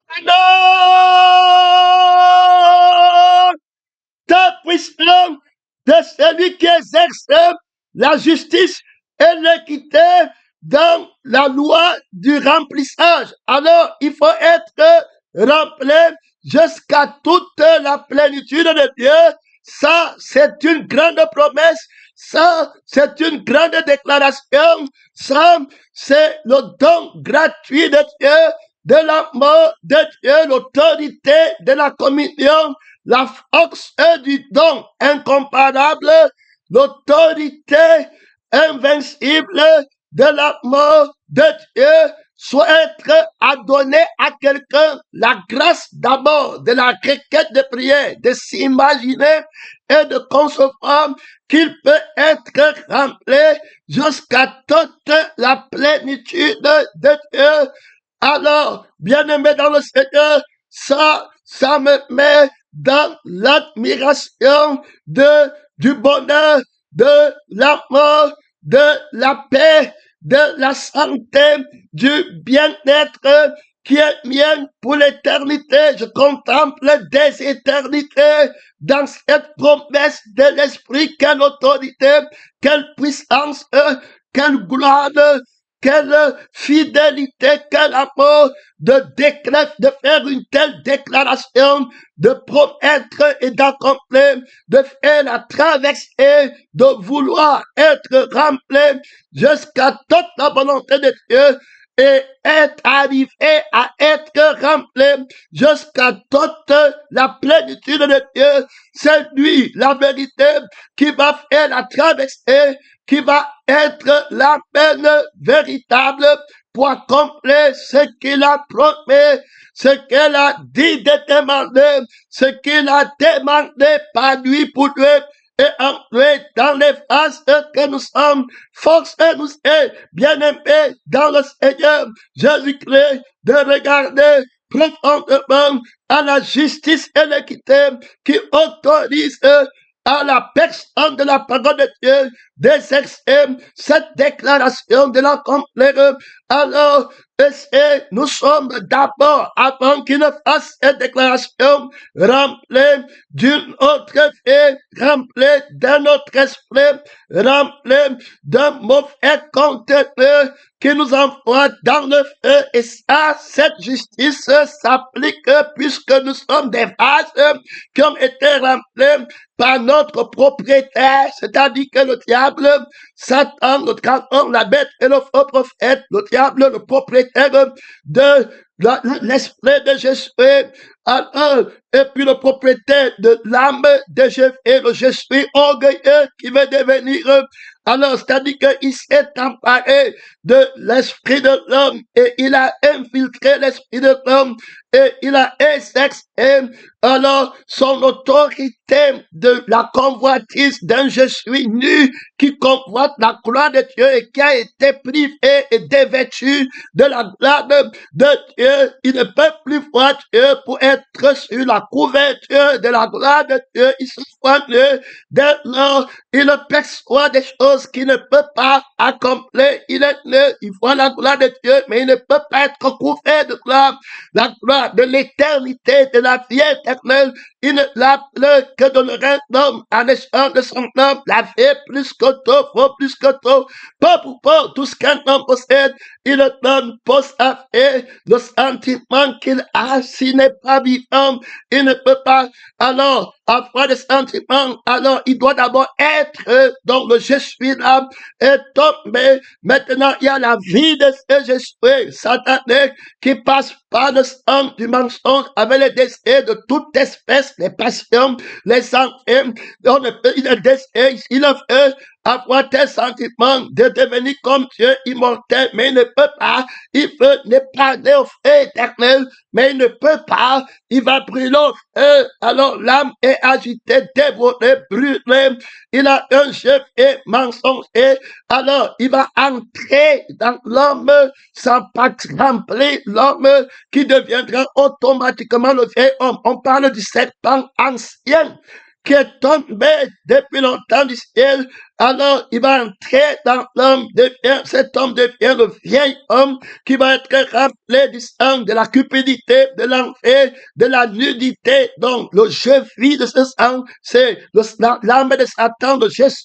Alors, ta puissance de celui qui exerce la justice et l'équité dans la loi du remplissage. Alors, il faut être rempli jusqu'à toute la plénitude de Dieu. Ça, c'est une grande promesse. Ça, c'est une grande déclaration. Ça, c'est le don gratuit de Dieu, de l'amour de Dieu, l'autorité de la communion, la force du don incomparable, l'autorité invincible de l'amour de Dieu soit être à donner à quelqu'un la grâce d'abord de la requête de prière, de s'imaginer et de concevoir qu'il peut être rempli jusqu'à toute la plénitude de Dieu. Alors, bien-aimé dans le Seigneur, ça me met dans l'admiration du bonheur, de l'amour, de la paix, de la santé, du bien-être qui est mien pour l'éternité. Je contemple des éternités dans cette promesse de l'Esprit. Quelle autorité, quelle puissance, quelle gloire, quelle fidélité, quel amour de faire une telle déclaration, de promettre et d'accomplir, de faire la traversée, de vouloir être rempli jusqu'à toute la volonté de Dieu et être arrivé à être rempli jusqu'à toute la plénitude de Dieu. C'est lui, la vérité, qui va faire la traversée, qui va être la peine véritable pour accomplir ce qu'il a promis, ce qu'il a dit de demander, ce qu'il a demandé par lui pour lui et entrer dans les phases que nous sommes. Forcez-nous, bien-aimés dans le Seigneur Jésus-Christ, de regarder profondément à la justice et l'équité qui autorise à la personne de la parole de Dieu d'exercer cette déclaration de l'accomplir. Alors, nous sommes d'abord, avant qu'il ne fasse cette déclaration, remplis d'une autre vie, remplis d'un autre esprit, remplis d'un mauvais contenu qui nous envoie dans le feu. Et ça, cette justice s'applique puisque nous sommes des vases qui ont été remplis par notre propriétaire, c'est-à-dire que le diable, Satan, le dragon, la bête et le faux prophète, le diable, le propriétaire de l'esprit de Jésus, et puis le propriétaire de l'âme de Jésus, le je suis orgueilleux qui veut devenir. Alors, c'est-à-dire qu'il s'est emparé de l'esprit de l'homme et il a infiltré l'esprit de l'homme et il a exercé alors son autorité de la convoitise d'un je suis nu qui convoite la gloire de Dieu et qui a été privé et dévêtu de la gloire de Dieu. Il ne peut plus voir Dieu pour être sur la couverture de la gloire de Dieu. Il se voit Dieu dès lors. Il perçoit des choses qu'il ne peut pas accomplir. Il est né, il voit la gloire de Dieu, mais il ne peut pas être couvert de gloire. La gloire de l'éternité, de la vie éternelle. Il ne l'a que donnerait l'homme à l'échange de son homme. La vie plus que tout, vaut plus que tout. Pas pour pas, tout ce qu'un homme possède, il le donne pour sa vie. Le sentiment qu'il a, s'il n'est pas vivant, il ne peut pas. Alors, avoir des sentiments, alors il doit d'abord être dans le je suis là et tomber. Maintenant, il y a la vie de ce je suis, satané, qui passe par le sang du mensonge avec les décès de toute espèce, les passions, les enfermes. Il veut avoir des sentiments de devenir comme Dieu immortel, mais il ne peut pas. Il veut ne pas aller au feu éternel, mais il ne peut pas. Il va brûler au feu. Alors l'âme est agitée, dévorée, brûlée. Il a un jeu et mensonge. Et alors il va entrer dans l'homme sans pas remplir l'homme qui deviendra automatiquement le vieil homme. On parle du serpent ancien qui est tombé depuis longtemps du ciel alors il va entrer dans l'homme, cet homme devient le vieil homme qui va être rappelé du sang, de la cupidité, de l'enfer, de la nudité. Donc, le jeu vie de ce sang, c'est l'âme de Satan, de Jésus,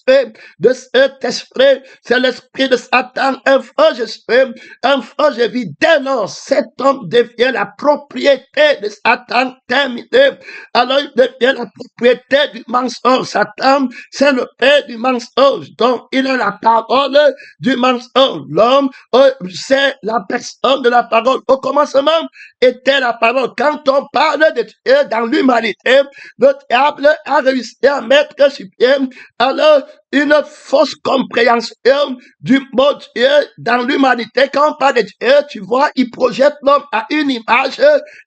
de cet esprit, c'est l'esprit de Satan, un faux esprit, un faux vie. Dès lors, cet homme devient la propriété de Satan terminé. Alors, il devient la propriété du mensonge. Satan, c'est le père du mensonge. Donc, il a la parole du mensonge. L'homme, c'est la personne de la parole. Au commencement était la parole. Quand on parle de Dieu dans l'humanité, le diable a réussi à mettre sur pied, alors, une fausse compréhension du mot Dieu dans l'humanité. Quand on parle de Dieu, tu vois, il projette l'homme à une image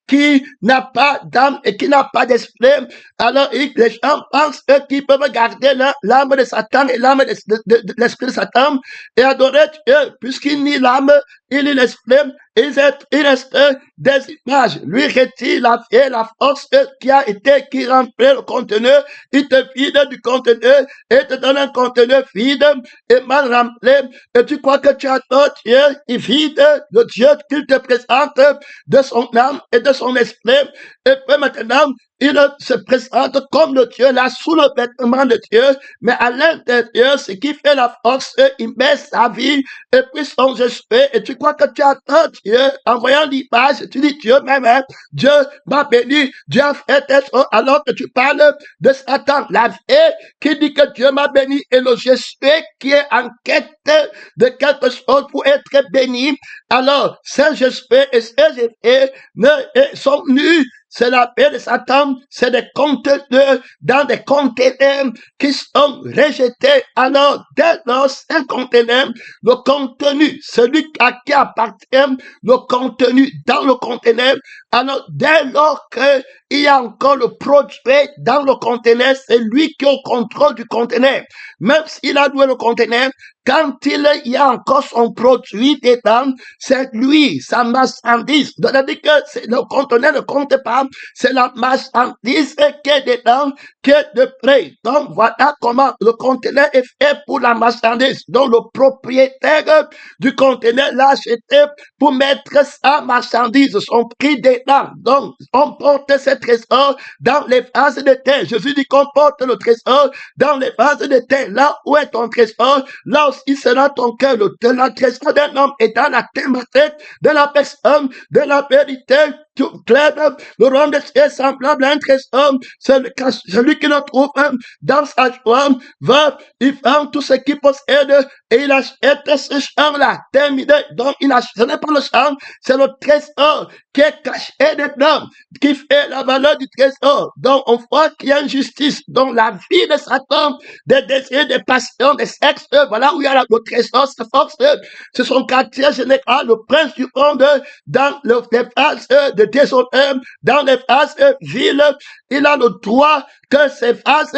qui n'a pas d'âme et qui n'a pas d'esprit. Alors, les gens pensent qu'ils peuvent garder l'âme de Satan et l'âme de l'esprit de Satan et adorer Dieu, puisqu'il nie l'âme, il nie l'esprit, il reste des images. Lui retire la vie, la force qui remplit le contenu, il te vide du contenu et te donne un contenu vide et mal rempli. Et tu crois que tu as tort, Dieu, il vide le Dieu qu'il te présente de son âme et de son esprit. Et puis maintenant, il se présente comme le Dieu, là, sous le vêtement de Dieu, mais à l'intérieur, ce qui fait la force, il met sa vie, et puis son esprit, et tu crois que tu attends Dieu, en voyant l'image, tu dis Dieu même, hein, Dieu m'a béni, Dieu a fait être, alors que tu parles de Satan, la vie qui dit que Dieu m'a béni, et le esprit qui est en quête de quelque chose pour être béni, alors, Saint-Esprit et Saint-Esprit sont nus. C'est la paix de Satan, c'est des conteneurs dans des conteneurs qui sont rejetés. Alors, dès lors, un conteneur, le contenu, celui à qui appartient le contenu dans le conteneur, alors dès lors qu'il y a encore le produit dans le conteneur, c'est lui qui est au contrôle du conteneur. Même s'il a loué le conteneur, quand il y a encore son produit dedans, c'est lui, sa marchandise. C'est-à-dire que le conteneur ne compte pas, c'est la marchandise qui est dedans, qui est de près. Donc voilà comment le conteneur est fait pour la marchandise. Donc le propriétaire du conteneur l'a acheté pour mettre sa marchandise, son prix dedans. Donc on porte ce trésor dans les vases de terre. Jésus dit qu'on porte le trésor dans les vases de terre. Là où est ton trésor, là aussi sera ton cœur. Le trésor d'un homme est dans la thématique de la personne, de la vérité. Tout clair, le roi de ciel semblable à un trésor, celui qui le trouve dans sa joie, il vend tout ce qu'il possède et il achète ce champ-là, terminé. Donc, ce n'est pas le champ, c'est le trésor qui est caché dedans, qui fait la valeur du trésor. Donc, on voit qu'il y a une justice. Donc, la vie de Satan, des désirs, des passions, des sexes, voilà où il y a le trésor, sa force, c'est son quartier général, le prince du monde, dans les phases de déshonneur, dans les phases viles, il a le droit que ces phases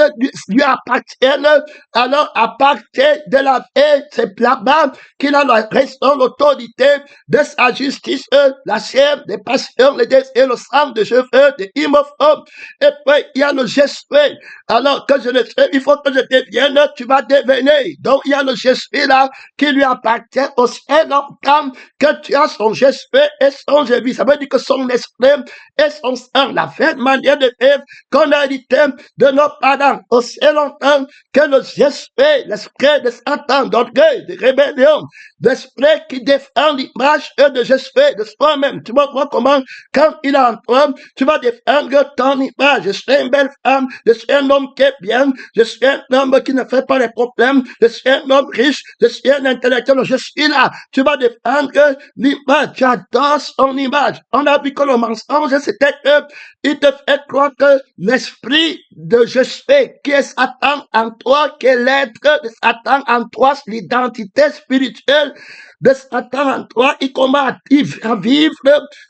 lui appartiennent, alors à partir de la paix, c'est là-bas qu'il a la raison, l'autorité de sa justice, la chair, les passions, les désirs, le sang de cheveux, de hémophobes. Et puis, il y a le geste. Alors que je le sais, il faut que je devienne, tu vas devenir. Donc, il y a le geste là qui lui appartient aussi longtemps que tu as son geste et son vie. Ça veut dire que son esprit et son sang, la vraie manière de vivre qu'on a hérité de nos parents, aussi longtemps que le geste, l'esprit de Satan, d'orgueil, de rébellion, l'esprit qui défend l'image de geste de soi-même. Tu vas voir comment, quand il est en toi, tu vas défendre ton image. Je suis une belle femme, je suis un homme qui est bien, je suis un homme qui ne fait pas les problèmes, je suis un homme riche, je suis un intellectuel, je suis là. Tu vas défendre l'image, tu adores son image. On a vu que le mensonge, c'était il te fait croire que l'esprit de je suis, qui est Satan en toi, qui est l'être de Satan en toi, l'identité spirituelle de Satan en toi, il commence à vivre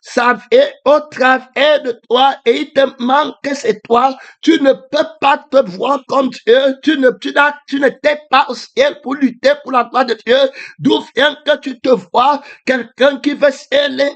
sa vie au travers de toi et il te manque que c'est toi. Tu ne peux pas te voir comme Dieu. Tu n'étais pas au ciel pour lutter pour la gloire de Dieu. D'où vient que tu te vois quelqu'un qui veut s'élever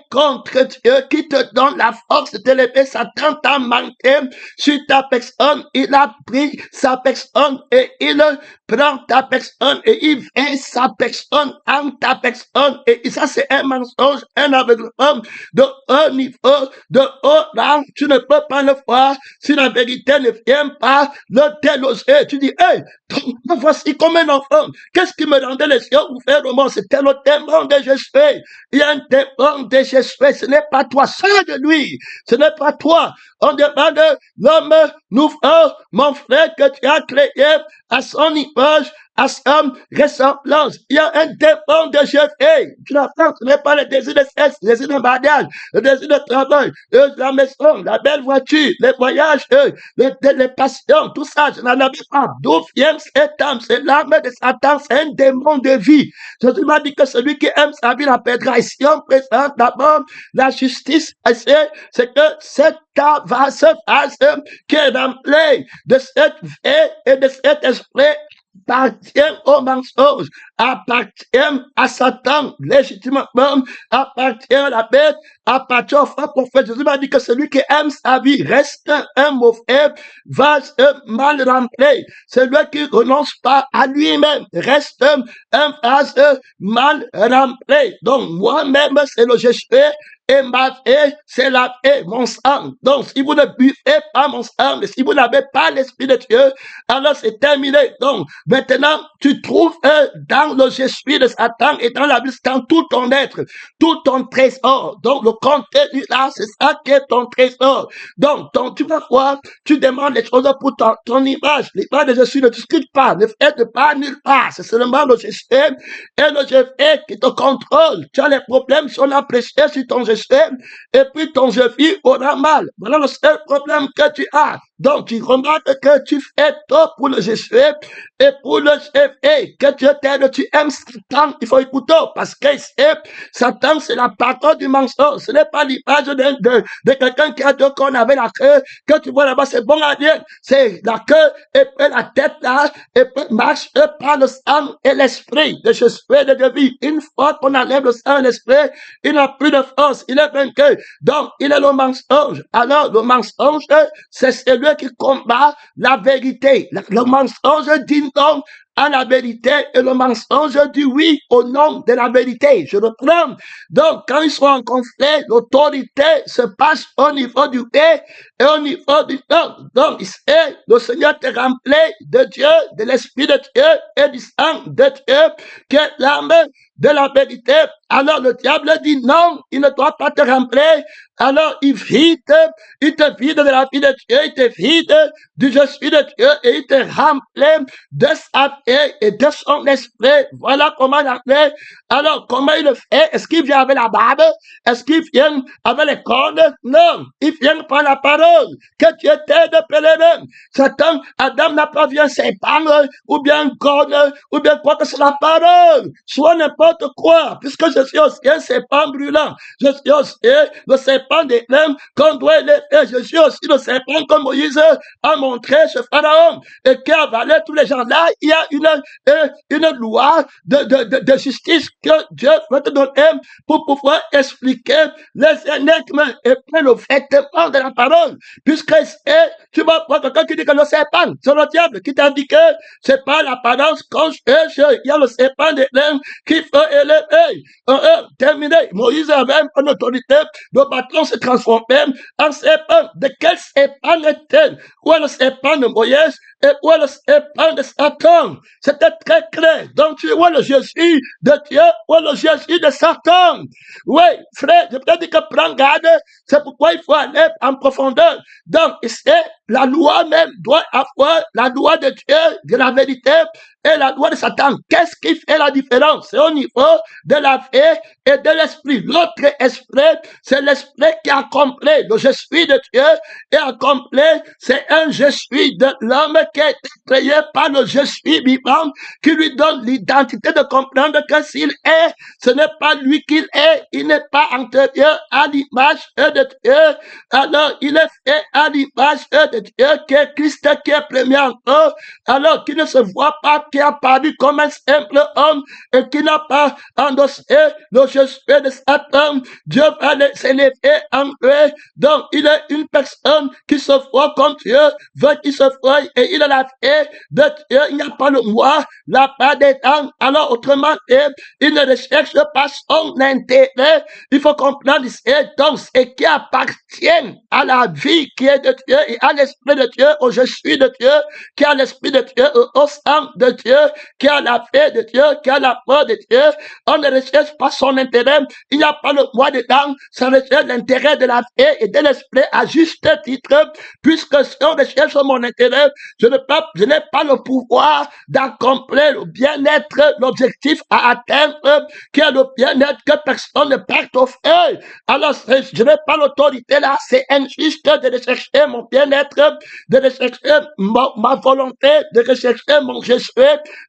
contre Dieu, qui te donne la force de t'élever. Satan t'a manqué sur ta personne. Il a pris sa personne et il prend ta personne et il vient sa personne en ta personne. Et ça, c'est un mensonge, un aveuglement de haut niveau, de haut rang. Tu ne peux pas le voir si la vérité ne vient pas le déloger. Tu dis, hey, voici comme un enfant. Qu'est-ce qui me rendait les yeux ouverts au monde? C'était le démon de Jésus. Il y a un démon de Jésus. Ce n'est pas toi, seul de lui. Ce n'est pas toi. On demande l'homme nouveau, mon frère, que tu as créé à son image, à son ressemblance. Il y a un démon de Jésus. Tu l'apprends, ce n'est pas le désir de sexe, le désir de mariage, le désir de travail, la maison, la belle voiture, les voyages, les passions, tout ça, je n'en avais pas. D'où vient cette âme? C'est l'âme de Satan, c'est un démon de vie. Jésus m'a dit que celui qui aime sa vie la perdra. Et si on présente d'abord la justice, c'est que cette vase qui est rempli de cette vie et de cet esprit appartient au mensonge, appartient à Satan légitimement, appartient à la bête, appartient au faux prophète. Jésus m'a dit que celui qui aime sa vie reste un mauvais vase mal rempli. Celui qui renonce pas à lui-même reste un vase mal rempli. Donc moi-même, c'est le Jésus. Et ma vie, c'est la vie, mon sang. Donc, si vous ne buvez pas mon sang, mais si vous n'avez pas l'Esprit de Dieu, alors c'est terminé. Donc, maintenant, tu trouves dans le Jésus de Satan et dans la vie, dans tout ton être, tout ton trésor. Donc, le contenu là, c'est ça qui est ton trésor. Donc, tu vas voir, tu demandes les choses pour ton image. L'image de Jésus ne discute pas, ne fait pas nulle part. C'est seulement le Jésus et le Jésus qui te contrôle. Tu as les problèmes sur la pression, sur ton Jésus. Et puis ton Jésus aura mal. Voilà le seul problème que tu as. Donc tu remarques que tu fais tout pour le Jésus et pour le Jésus. Que Dieu t'aide, tu aimes Satan, il faut écouter parce que Satan c'est la parole du mensonge. Ce n'est pas l'image de quelqu'un qui a deux cornes avec la queue que tu vois là-bas, c'est bon à dire. C'est la queue et puis la tête là et puis marche par le sang et l'esprit de Jésus et de vie. Une fois qu'on enlève le sang et l'esprit, il n'a plus de force. Il est vaincu. Donc, il est le mensonge. Alors, le mensonge, c'est celui qui combat la vérité. Le mensonge dit non à la vérité et le mensonge dit oui au nom de la vérité. Je reprends. Donc, quand ils sont en conflit, l'autorité se passe au niveau du et au niveau du non. Donc, le Seigneur te remplit de Dieu, de l'Esprit de Dieu et du sang de Dieu, qui est l'âme de la vérité. Alors le diable dit non, il ne doit pas te remplir. Alors il te vide de la vie de Dieu, il te vide du je suis de Dieu et il te remplit de sa vie et de son esprit. Voilà comment il a fait. Alors comment il le fait? Est-ce qu'il vient avec la barbe? Est-ce qu'il vient avec les cornes? Non, il vient par la parole. Que Dieu t'aide, pèlerin. Satan, Adam n'a pas vu un serpent ou bien une corne ou bien quoi que c'est la parole. Soit n'importe quoi, puisque je suis aussi un serpent brûlant. Je suis aussi le serpent des lames qu'on doit élever. Je suis aussi le serpent que Moïse a montré chez Pharaon et qui a avalé tous les gens. Là, il y a une loi de justice que Dieu va te donner pour pouvoir expliquer les énigmes et puis le vêtement de la parole. Puisque tu vas voir quelqu'un qui dit que le serpent, c'est le diable qui t'a dit que c'est pas l'apparence qu'on cherche. Il y a le serpent des lames qu'il faut élever. Terminé. Moïse avait une autorité. Le bâton se transformait en serpent. De quel serpent est-il? Où est le serpent de Moïse et où est le serpent de Satan? C'était très clair. Donc tu vois le Jésus de Dieu, où est le Jésus de Satan? Oui, frère, je peux dire que prends garde. C'est pourquoi il faut aller en profondeur. Donc, la loi même doit avoir la loi de Dieu, de la vérité, et la loi de Satan. Qu'est-ce qui fait la différence? C'est au niveau de la vie et de l'esprit. L'autre esprit, c'est l'esprit qui accomplit le je suis de Dieu et accomplit, c'est un je suis de l'homme qui a été créé par le je suis vivant qui lui donne l'identité de comprendre que s'il est, ce n'est pas lui qu'il est, il n'est pas antérieur à l'image de Dieu. Alors, il est fait à l'image de Dieu qui est Christ, qui est premier encore, alors qu'il ne se voit pas, qui a paru comme un simple homme et qui n'a pas endossé le Jésus de Satan, Dieu va s'élever en lui. Donc, il est une personne qui se voit comme Dieu, veut qu'il se voie et il a la paix de Dieu. Il n'y a pas le moi, la part des temps. Alors, autrement, il ne recherche pas son intérêt. Il faut comprendre ici, donc, ce qui appartient à la vie qui est de Dieu et à l'esprit de Dieu, au je suis de Dieu, qui a l'esprit de Dieu, au sang de Dieu, qui a la paix de Dieu, qui a la peur de Dieu. On ne recherche pas son intérêt. Il n'y a pas le moi dedans. Ça recherche l'intérêt de la paix et de l'esprit à juste titre, puisque si on recherche mon intérêt, je n'ai pas le pouvoir d'accomplir le bien-être, l'objectif à atteindre, qui est le bien-être que personne ne perde au feu. Alors, je n'ai pas l'autorité là, c'est injuste de rechercher mon bien-être, de rechercher ma volonté, de rechercher mon je suis,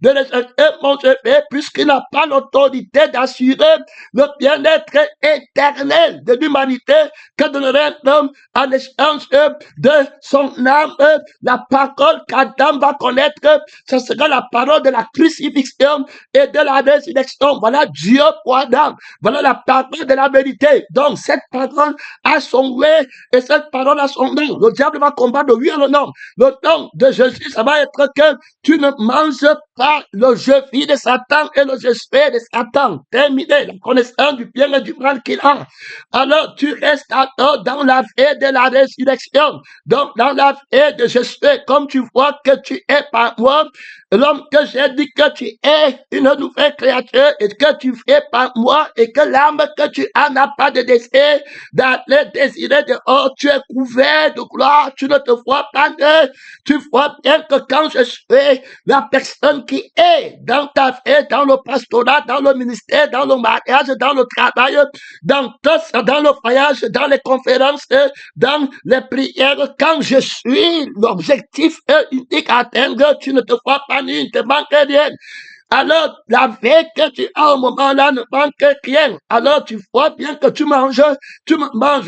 de rechercher mon je vais, puisqu'il n'a pas l'autorité d'assurer le bien-être éternel de l'humanité que donnerait un homme en échange de son âme. La parole qu'Adam va connaître, ce sera la parole de la crucifixion et de la résurrection. Voilà Dieu pour Adam. Voilà la parole de la vérité. Donc, cette parole a son oui et cette parole a son nom. Le diable va combattre oui et le nom. Le nom de Jésus, ça va être que tu ne manges pas le jeu de Satan et le jeu de Satan. Terminé. La connaissance du bien et du mal qu'il a. Alors, tu restes alors dans la vie de la résurrection. Donc, dans la vie de Jésus, comme tu vois que tu es par moi, l'homme que j'ai dit que tu es une nouvelle créature et que tu fais par moi et que l'âme que tu as n'a pas de désir d'aller désirer dehors, tu es couvert de gloire, tu ne te vois pas de, tu vois bien que quand je suis la personne qui est dans ta vie, dans le pastorat, dans le ministère, dans le mariage, dans le travail, dans tout, dans le voyage, dans les conférences, dans les prières, quand je suis l'objectif unique à atteindre, tu ne te vois pas ni ne te manque rien. Alors, la vie que tu as au moment-là ne manque rien. Alors, tu vois bien que tu manges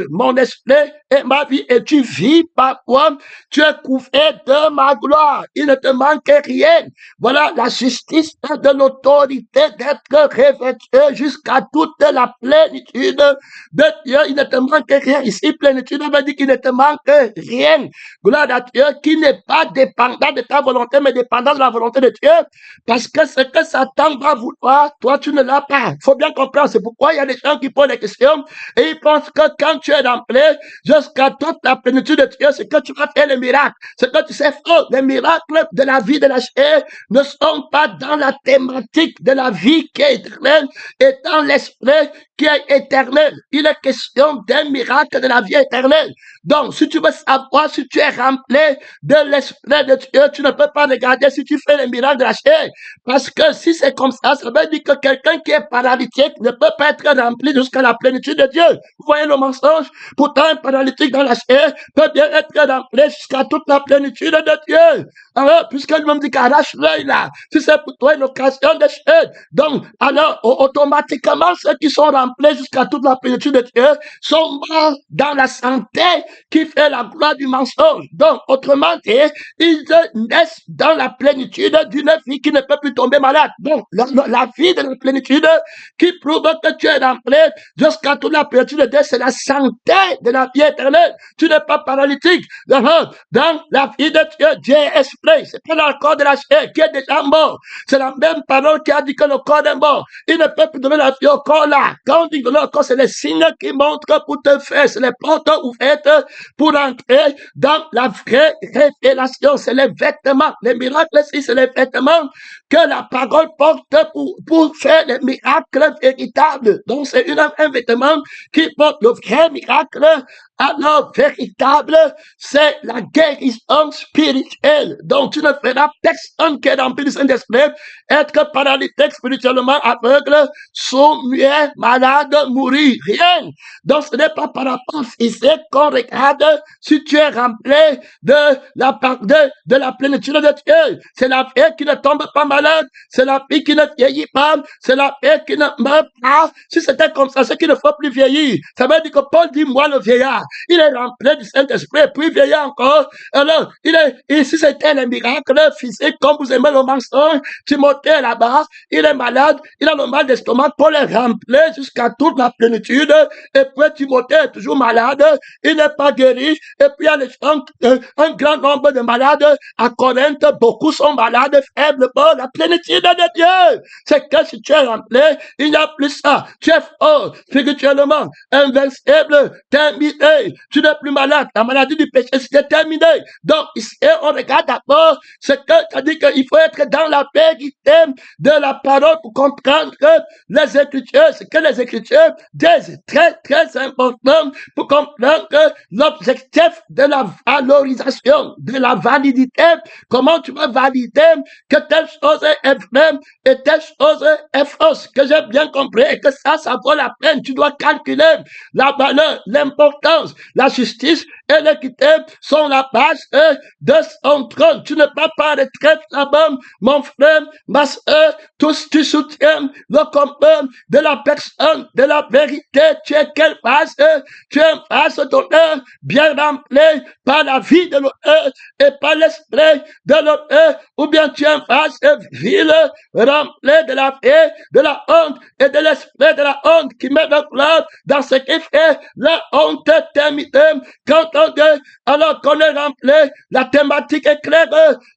mon esprit et ma vie et tu vis par moi. Tu es couvert de ma gloire. Il ne te manque rien. Voilà la justice de l'autorité d'être revêtu jusqu'à toute la plénitude de Dieu. Il ne te manque rien. Ici, plénitude veut dire qu'il ne te manque rien. Gloire à Dieu qui n'est pas dépendant de ta volonté, mais dépendant de la volonté de Dieu. Parce que ce que Satan va vouloir, toi, tu ne l'as pas. Il faut bien comprendre. C'est pourquoi il y a des gens qui posent des questions et ils pensent que quand tu es rempli jusqu'à toute la plénitude de Dieu, c'est que tu vas faire les miracles. C'est que tu sais, les miracles de la vie de la chair ne sont pas dans la thématique de la vie qui est éternelle et dans l'esprit qui est éternel. Il est question d'un miracle de la vie éternelle. Donc, si tu veux savoir si tu es rempli de l'esprit de Dieu, tu ne peux pas regarder si tu fais les miracles de la chair. Parce que si c'est comme ça veut dire que quelqu'un qui est paralytique ne peut pas être rempli jusqu'à la plénitude de Dieu. Vous voyez le mensonge? Pourtant, un paralytique dans la chair peut bien être rempli jusqu'à toute la plénitude de Dieu. Alors, puisque lui-même dit qu'arrache l'œil là, si c'est pour toi une occasion de chair. Donc, alors, automatiquement, ceux qui sont remplis jusqu'à toute la plénitude de Dieu sont morts dans la santé qui fait la gloire du mensonge. Donc, autrement dit, ils naissent dans la plénitude d'une vie qui ne peut plus tomber malade. Donc, la vie de la plénitude qui prouve que tu es rempli jusqu'à toute la plénitude de Dieu, c'est la santé de la vie éternelle. Tu n'es pas paralytique. Dans la vie de Dieu, Dieu est esprit. C'est pas dans le corps de la chair qui est déjà mort. C'est la même parole qui a dit que le corps est mort. Il ne peut plus donner la vie au corps là. Quand on dit donner au corps, c'est les signes qui montrent pour te faire. C'est les portes ouvertes pour entrer dans la vraie révélation. C'est les vêtements. Les miracles, si c'est les vêtements que la parole porte pour faire les miracles véritables. Donc, c'est un vêtement qui porte le vrai miracle. Alors, véritable, c'est la guérison spirituelle. Donc, tu ne feras personne qui est rempli du Saint-Esprit être paralytique, spirituellement aveugle, sourd, muet, malade, mourir. Rien. Donc, ce n'est pas par rapport physique qu'on regarde si tu es rempli de la plénitude de Dieu. C'est la vie qui ne tombe pas malade. C'est la vie qui ne vieillit pas. C'est la vie qui ne meurt pas. Si c'était comme ça, c'est qu'il ne faut plus vieillir. Ça veut dire que Paul dit, moi le vieillard. il est rempli du Saint-Esprit, puis vieillir encore. Alors, et si c'était un miracle physique, comme vous aimez le mensonge, Timothée est là-bas, il est malade, il a le mal d'estomac, Paul est rempli jusqu'à toute la plénitude, et puis Timothée est toujours malade, il n'est pas guéri, et puis il y a un grand nombre de malades à Corinthe, beaucoup sont malades, faibles, bon, la plénitude de Dieu, c'est que si tu es rempli, il n'y a plus ça, tu es fort, spirituellement, invincible, terminé, tu n'es plus malade, la maladie du péché, c'est terminé. Donc, ici, on regarde d'abord ce que ça dit qu'il faut être dans la vérité de la parole pour comprendre que les Écritures, ce que les Écritures disent, très, très important pour comprendre que l'objectif de la valorisation, de la validité, comment tu vas valider que telle chose est vraie et telle chose est fausse, que j'ai bien compris et que ça vaut la peine. Tu dois calculer la valeur, l'importance, la justice et l'équité sont la base de son trône. Tu ne peux pas retraite là-bas, mon frère, ma soeur, tous tu soutiens le combat de la personne, de la vérité. Tu es quelle base? Tu es une base d'honneur bien remplie par la vie de l'honneur et par l'esprit de l'honneur, ou bien tu es une base vile remplie de la vie, de la honte et de l'esprit de la honte qui met le gloire dans ce qui fait la honte terminée. Quand on dit, alors qu'on est rempli, la thématique est claire,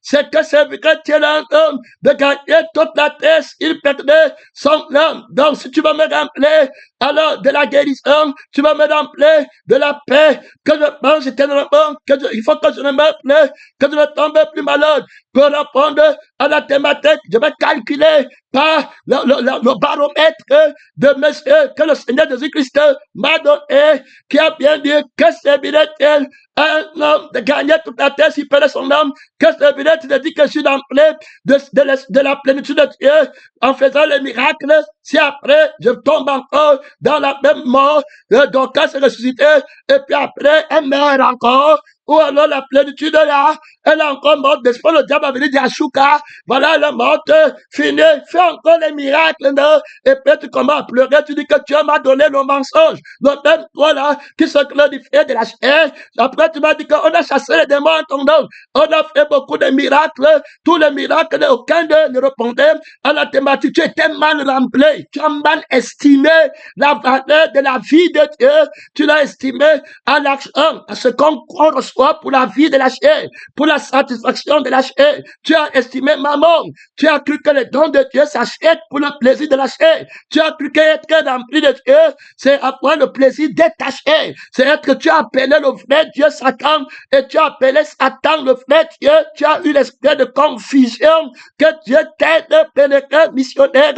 c'est que c'est vrai que tu es un homme de gagner toute la terre, il perdait son âme. Donc si tu vas me remplir, alors de la guérison, tu vas me remplir de la paix, que je mange éternellement, il faut que je ne meure plus, que je ne tombe plus malade. Pour répondre à la thématique, je vais calculer par le baromètre de monsieur que le Seigneur Jésus-Christ m'a donné, qui a bien dit que servirait-il un homme de gagner toute la terre s'il perdait son âme, que servirait-il de dire que je suis dans de la plénitude de Dieu en faisant les miracles, si après je tombe encore dans la même mort, donc quand c'est ressuscité, et puis après elle meurt encore, ou alors la plénitude là, elle est encore morte, n'est-ce pas, le diable a venu dire à Chouka, voilà, elle est morte, finie, fais encore les miracles, non? Et puis tu commences à pleurer, tu dis que Dieu m'a donné le mensonge, donc même toi là, qui se glorifiait de la chair, après tu m'as dit qu'on a chassé les démons en ton nom, on a fait beaucoup de miracles, tous les miracles, aucun d'eux ne répondait à la thématique, tu étais mal rempli, tu as mal estimé la valeur de la vie de Dieu, tu l'as estimé à l'argent, à ce qu'on reçoit pour la vie de la chair, pour la satisfaction de la chair. Tu as estimé maman. Tu as cru que les dons de Dieu s'achètent pour le plaisir de la chair. Tu as cru qu'être rempli de Dieu, c'est avoir le plaisir d'être ta chair. C'est être que tu as appelé le vrai Dieu Satan et tu as appelé Satan le vrai Dieu. Tu as eu l'esprit de confusion que Dieu t'aide, pénétré, missionnaire.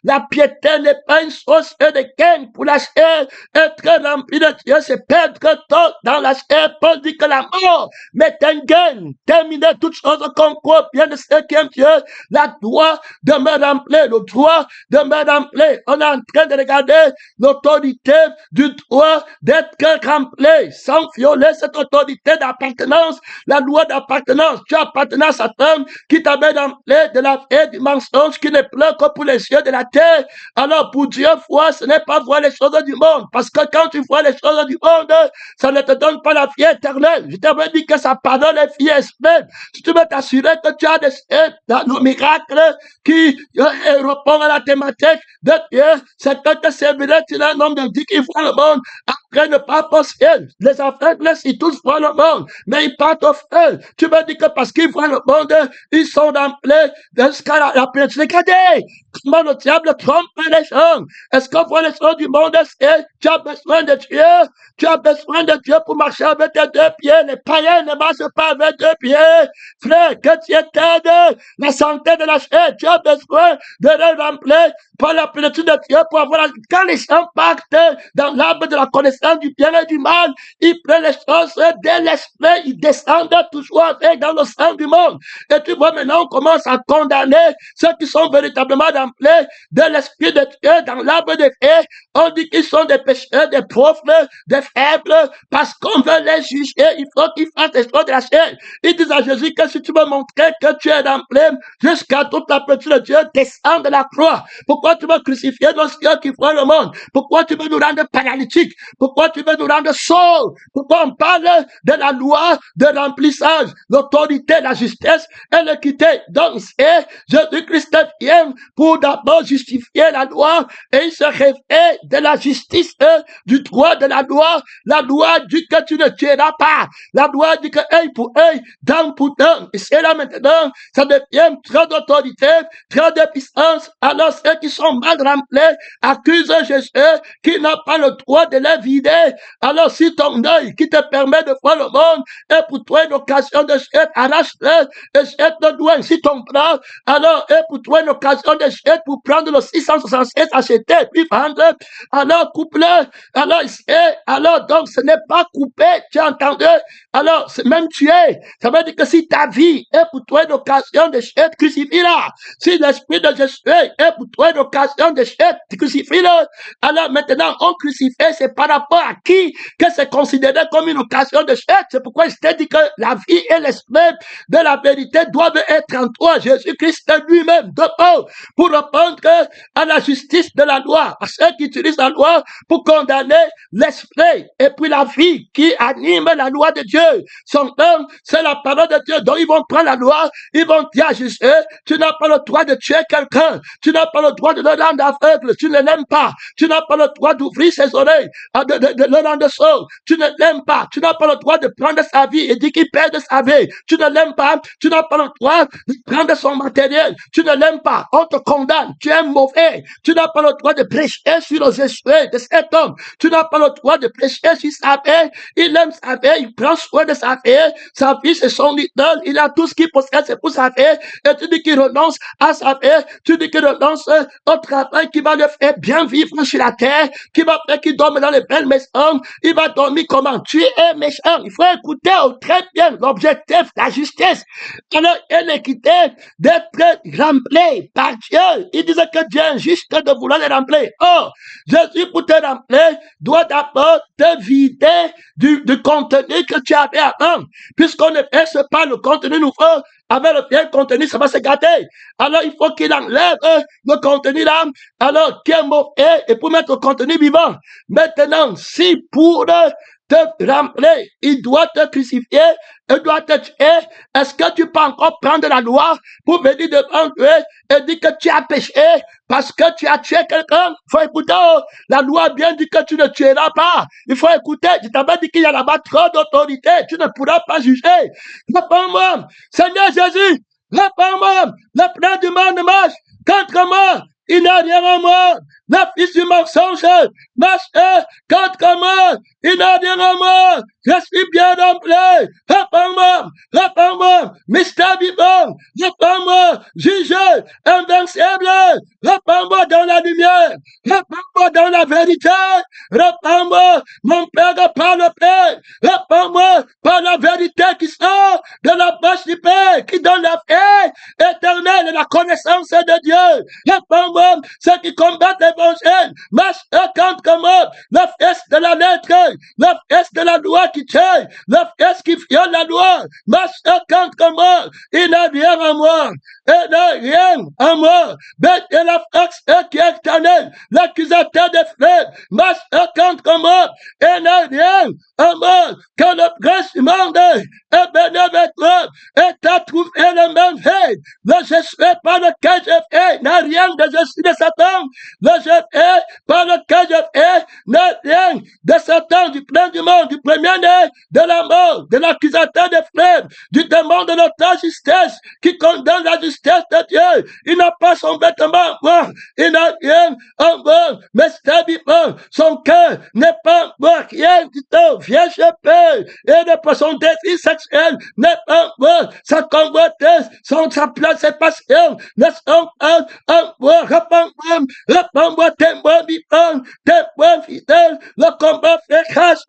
La piété n'est pas une source de gain pour la chair. Être rempli de Dieu, c'est perdre temps dans la chair. Paul dit que la mort mais un gain. Terminer toutes choses qu'on croit bien de ce qui aime Dieu. La droit de me remplir, le droit de me remplir. On est en train de regarder l'autorité du droit d'être rempli sans violer cette autorité d'appartenance. La loi d'appartenance. Tu as appartenance à femme qui t'avait rempli de la vie du mensonge qui n'est plus que pour les yeux de la terre. Alors pour Dieu, foi, ce n'est pas voir les choses du monde. Parce que quand tu vois les choses du monde, ça ne te donne pas la vie éternelle. Je t'avais dit que sa parole est vie esprit. Si tu veux t'assurer que tu as le miracle qui répond à la thématique de Dieu, c'est que c'est vrai, tu as un homme de Dieu qui voit le monde après ne pas posséder. Les aveugles, ils tous voient le monde, mais ils partent au feu. Tu me dis que parce qu'ils voient le monde, ils sont remplis jusqu'à la plénitude. Regardez comment le diable trompe les gens. Est-ce qu'on voit les choses du monde? Est-ce que tu as besoin de Dieu? Tu as besoin de Dieu pour marcher avec tes deux pieds. Les païens ne marchent pas avec deux pieds. Frère, que Dieu t'aide. La santé de la chair, tu as besoin de le remplir par la plénitude de Dieu pour avoir quand les gens partent dans l'arbre de la connaissance du bien et du mal, ils prennent les choses de l'esprit, ils descendent toujours avec dans le sang du monde. Et tu vois, maintenant, on commence à condamner ceux qui sont véritablement remplis de l'esprit de Dieu dans l'arbre de vie. On dit qu'ils sont des pécheurs, des pauvres, des faibles, parce qu'on veut les juger. Il faut qu'ils fassent les choses de la chair. Ils disent à Jésus que si tu veux montrer que tu es rempli jusqu'à toute la plénitude de Dieu, descends de la croix. Pourquoi tu veux crucifier nos cieux qui voient le monde? Pourquoi tu veux nous rendre paralytiques? Pourquoi Pourquoi tu veux nous rendre sourds? Pourquoi on parle de la loi de remplissage, l'autorité, la justice et l'équité? Donc, c'est Jésus-Christ vient pour d'abord justifier la loi et il se réveille de la justice, du droit de la loi. La loi dit que tu ne tueras pas. La loi dit que œil pour œil, dent pour dent. Et c'est là maintenant, ça devient très d'autorité, très de puissance. Alors ceux qui sont mal remplis accusent Jésus qui n'a pas le droit de les vider. Alors si ton œil qui te permet de voir le monde est pour toi une occasion de jeter, arrache-le et jette-le loin. Si ton bras, alors est pour toi une occasion de jeter pour prendre le 667 acheté puis vendre, alors coupe-le. Alors donc ce n'est pas coupé, tu as entendu? Alors c'est même tué. Ça veut dire que si ta vie est pour toi une occasion de jeter, crucifie-la. Si l'esprit de Jésus est pour toi une occasion de jeter, crucifie-le. Alors maintenant, on crucifie, c'est par rapport à qui que c'est considéré comme une occasion de jeter. C'est pourquoi je t'ai dit que la vie et l'esprit de la vérité doivent être en toi. Jésus-Christ lui-même, pour répondre à la justice de la loi, à ceux qui utilisent la loi pour condamner l'esprit et puis la vie qui anime la loi de Dieu. Son nom, c'est la parole de Dieu. Donc ils vont prendre la loi, ils vont dire à Jésus, tu n'as pas le droit de tuer quelqu'un, tu n'as pas le droit de le rendre aveugle, tu ne l'aimes pas, tu n'as pas le droit d'ouvrir ses oreilles, de le rendre sourd, tu ne l'aimes pas, tu n'as pas le droit de prendre sa vie et dire qu'il perd sa vie, tu ne l'aimes pas, tu n'as pas le droit de prendre son matériel, tu ne l'aimes pas, on te condamne, tu es mauvais, tu n'as pas le droit de prêcher sur les esprits de cet homme, tu n'as pas le droit de prêcher sur sa vie, il aime sa vie, il prend soin de sa vie c'est son idole, il a tout ce qu'il possède, c'est pour sa vie, et tu dis qu'il renonce à sa vie, tu dis qu'il renonce au travail qui va le faire bien vivre sur la terre, qui va faire qu'il dorme dans les belles maisons, il va dormir comment? Tu es méchant, il faut écouter très bien l'objectif, la justice, alors et l'équité d'être rempli par Dieu. Il disait que Dieu est injuste de vouloir les remplir. Or, Jésus pour te remplir doit d'abord te vider du contenu que tu avais avant, puisqu'on ne verse pas le contenu nouveau. Avec le vieil contenu, ça va se gâter. Alors, il faut qu'il enlève le contenu là, alors qui est mauvais, et pour mettre le contenu vivant. Maintenant, si pour te remplir, il doit te crucifier, il doit te tuer, est-ce que tu peux encore prendre la loi pour venir devant Dieu et dire que tu as péché parce que tu as tué quelqu'un? Il faut écouter, la loi bien dit que tu ne tueras pas. Il faut écouter, je t'avais dit qu'il y a là-bas trop d'autorité, tu ne pourras pas juger. Réponds-moi, Seigneur Jésus, réponds-moi, le plein du monde marche contre moi. Il n'a rien en moi, le fils du mensonge marche contre moi, il n'a rien en moi, je suis bien rempli, réponds-moi, mystère vivant, réponds-moi, juge invincible, réponds-moi dans la lumière, réponds-moi dans la vérité, réponds-moi, mon Père par le Père, réponds-moi par la vérité qui sort de la bouche du Père, qui donne la paix éternelle et la connaissance de Dieu, réponds-moi, ceux qui combattent l'évangile, marche contre moi, la fesse de la lettre, la fesse de la loi qui tue, la fesse qui viole la loi, marche contre moi, il n'a rien en moi, il n'a rien en moi, bête de la force qui est éternelle, l'accusateur des frères, marche contre moi, il n'a rien en moi, que le prince du monde est venu avec moi, et t'a trouvé le même fait, le je suis par lequel je fais, n'a rien de je suis de Satan, le je fais par lequel je fais, n'a rien de Satan, du plein du monde, du premier-né, de la mort, de l'accusateur des frères, du démon de notre justice, qui condamne la justice de Dieu. Il n'a pas son vêtement en moi, il n'a rien en moi, mais c'est vivant, son cœur n'est pas en moi, rien du tout, vierge peur, et de pas son désir sexuel n'est pas en moi, sa convoitise, sa place, ses passions, ne sont pas en moi, réponds-moi, témoin vivant, témoin fidèle, le combat fait grâce,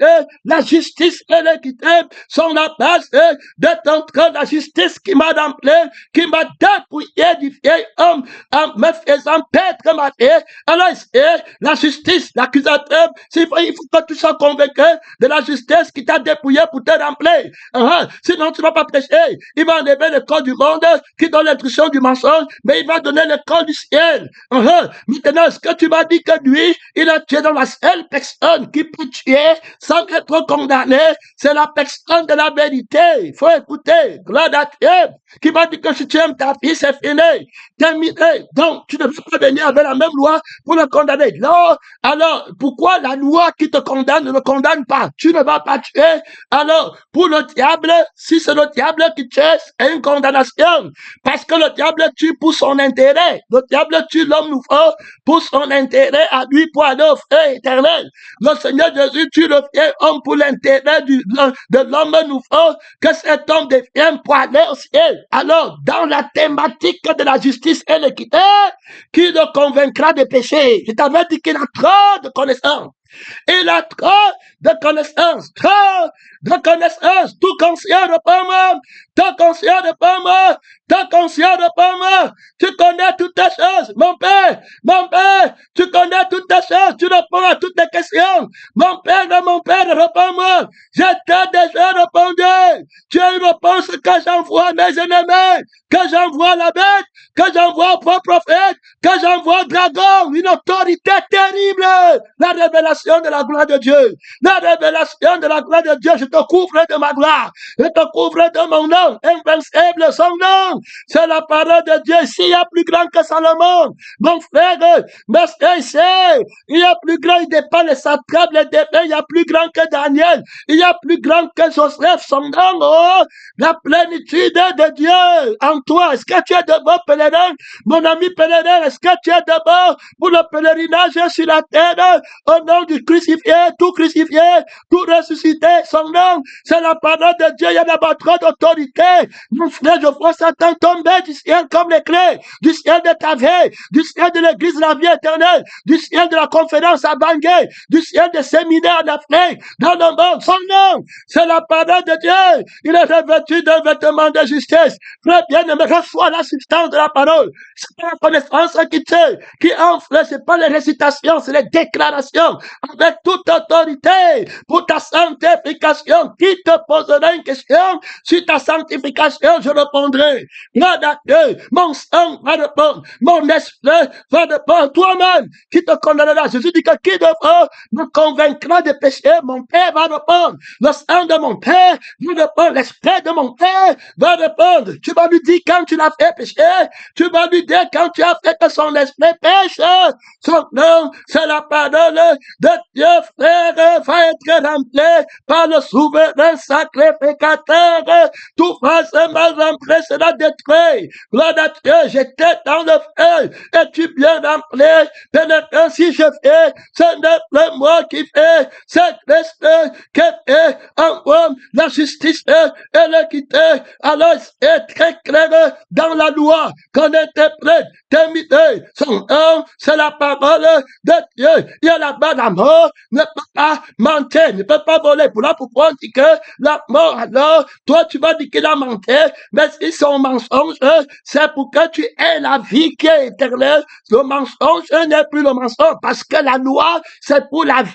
la justice et l'équité sont la base de ton trône, la justice qui m'a rempli, qui m'a dépouillé du vieil homme en me faisant paître ma vie. Alors, la justice, l'accusateur, il faut que tu sois convaincu de la justice qui t'a dépouillé pour te remplir. Sinon, tu ne vas pas prêcher. Il va enlever le corps du monde qui donne l'instruction du mensonge, mais il va donner le corps du ciel. Maintenant, ce que tu m'as dit que lui, il a tué dans la seule personne qui peut tuer sans être condamné, c'est la personne de la vérité. Il faut écouter. Gloire à Dieu, qui m'a dit que si tu aimes ta fille, c'est fini. Terminé. Donc, tu ne peux pas venir avec la même loi pour le condamner. Non. Alors, pourquoi la loi qui te condamne ne le condamne pas? Tu ne vas pas tuer. Alors, pour le diable, si c'est le diable qui tue, c'est une condamnation. Parce que le diable tue pour son intérêt. Le diable tue l'homme nouveau pour son intérêt à lui, pour aller au feu éternel. Le Seigneur Jésus tue le vieil homme pour l'intérêt de l'homme nouveau, que cet homme devienne pour aller au ciel. Alors, dans la thématique de la justice et l'équité, qui le convaincra de péché? Je t'avais dit qu'il a trop de connaissances. Il a trop de connaissances, trop de connaissances. Tout conscient de pas moi, tout conscient de pas moi, tout conscient de pas moi. Tu connais toutes les choses, mon père, tu connais toutes les choses, tu réponds à toutes les questions. Mon père, réponds-moi. Je t'ai déjà répondu. Tu as une réponse que j'envoie à mes ennemis, que j'envoie à la bête, que j'envoie au prophète, que j'envoie au dragon, une autorité terrible. La révélation de la gloire de Dieu. La révélation de la gloire de Dieu. Je te couvre de ma gloire. Je te couvre de mon nom. Invincible son nom. C'est la parole de Dieu. S'il y a plus grand que Salomon, mon frère, mais il y a plus grand, il dépasse les satrapes, les défaits, il y a plus grand que Daniel. Il y a plus grand que Joseph, son nom, la plénitude de Dieu en toi. Est-ce que tu es debout, pèlerin? Mon ami pèlerin, est-ce que tu es debout pour le pèlerinage sur la terre? Au nom du crucifié, tout ressuscité, son nom, c'est la parole de Dieu, il y a d'abord trop d'autorité. Mon frère, je vois Satan tomber du ciel comme les clés, du ciel de ta vie, du ciel de l'église de la vie éternelle, du ciel de la conférence à Bangui, du ciel des séminaires en Afrique, dans le monde, son nom, c'est la parole de Dieu. Il est revêtu d'un vêtement de justice. Frère bien-aimé, reçois la substance de la parole. C'est pas la connaissance qui enfle, c'est pas les récitations, c'est les déclarations avec toute autorité pour ta sanctification. Qui te posera une question sur ta sanctification, je répondrai. Gloire à Dieu, mon sang va répondre, mon esprit va répondre. Toi-même qui te condamnera, Jésus dit que qui devra me convaincra de péché, mon Père va répondre. Le sang de mon Père va répondre, l'esprit de mon Père va répondre. Tu vas lui dire quand tu l'as fait pécher, tu vas lui dire quand tu as fait que son esprit pêche. Son nom, c'est la parole de Dieu, frère, va être rempli par le souverain sacrificateur. Tout va se mal rempli sera détruit. Gloire à Dieu, j'étais dans le feu, et tu bien rempli. Pénétrant, si je fais, ce n'est pas moi qui fais, c'est Christ qui fait en moi la justice et l'équité. Alors, c'est très clair dans la loi qu'on interprète, terminé. Son nom, c'est la parole de Dieu. Il y a là-bas la mort ne peut pas mentir, ne peut pas voler. Pourquoi on dit que la mort, alors, toi tu vas dire qu'il a menti, mais si son mensonge, c'est pour que tu aies la vie qui est éternelle. Le mensonge n'est plus le mensonge, parce que la loi, c'est pour la vie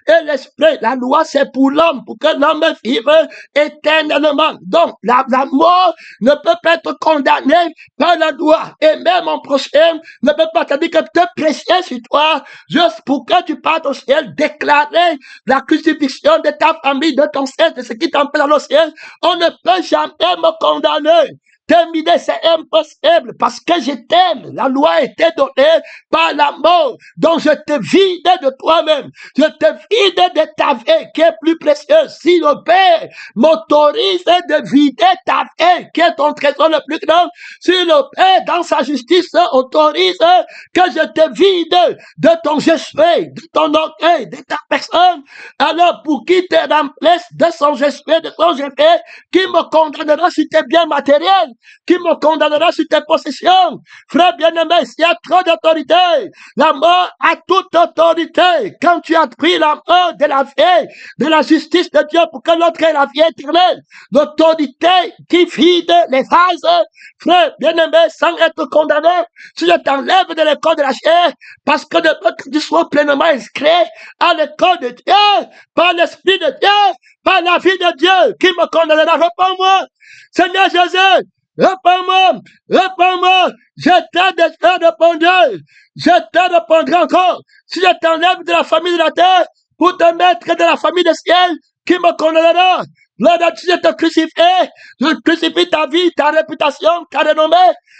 et l'esprit. La loi, c'est pour l'homme, pour que l'homme vive éternellement. Donc, la mort ne peut pas être condamnée par la loi. Et même mon prochain ne peut pas te dire que te presser sur toi, juste pour que tu partes au ciel, déclarer la crucifixion de ta famille, de ton ciel, de ce qui t'empêche dans le ciel. On ne peut jamais me condamner. Terminer, c'est impossible parce que je t'aime. La loi a été donnée par la mort. Donc je te vide de toi-même. Je te vide de ta vie qui est plus précieuse. Si le Père m'autorise de vider ta vie qui est ton trésor le plus grand, si le Père dans sa justice autorise que je te vide de ton je suis, de ton orgueil, de ta personne, alors pour qui te remplace de son je suis, de son je fais, qui me condamnera sur tes biens matériels? qui me condamnera sur tes possessions. Frère bien-aimé, s'il y a trop d'autorité, la mort a toute autorité. Quand tu as pris la mort de la vie, de la justice de Dieu pour que l'autre ait la vie éternelle, l'autorité qui vide les vases, frère bien-aimé, sans être condamné, si je t'enlève de l'école de la chair, parce que tu sois pleinement inscrit à l'école de Dieu, par l'Esprit de Dieu, par la vie de Dieu, qui me condamnera. Réponds-moi, Seigneur Jésus, réponds-moi, réponds-moi, je t'ai déjà répondu, je te répondrai encore. Si je t'enlève de la famille de la terre, pour te mettre de la famille du ciel, qui me condamnera? Lors de je te crucifié, je crucifie ta vie, ta réputation, ta renommée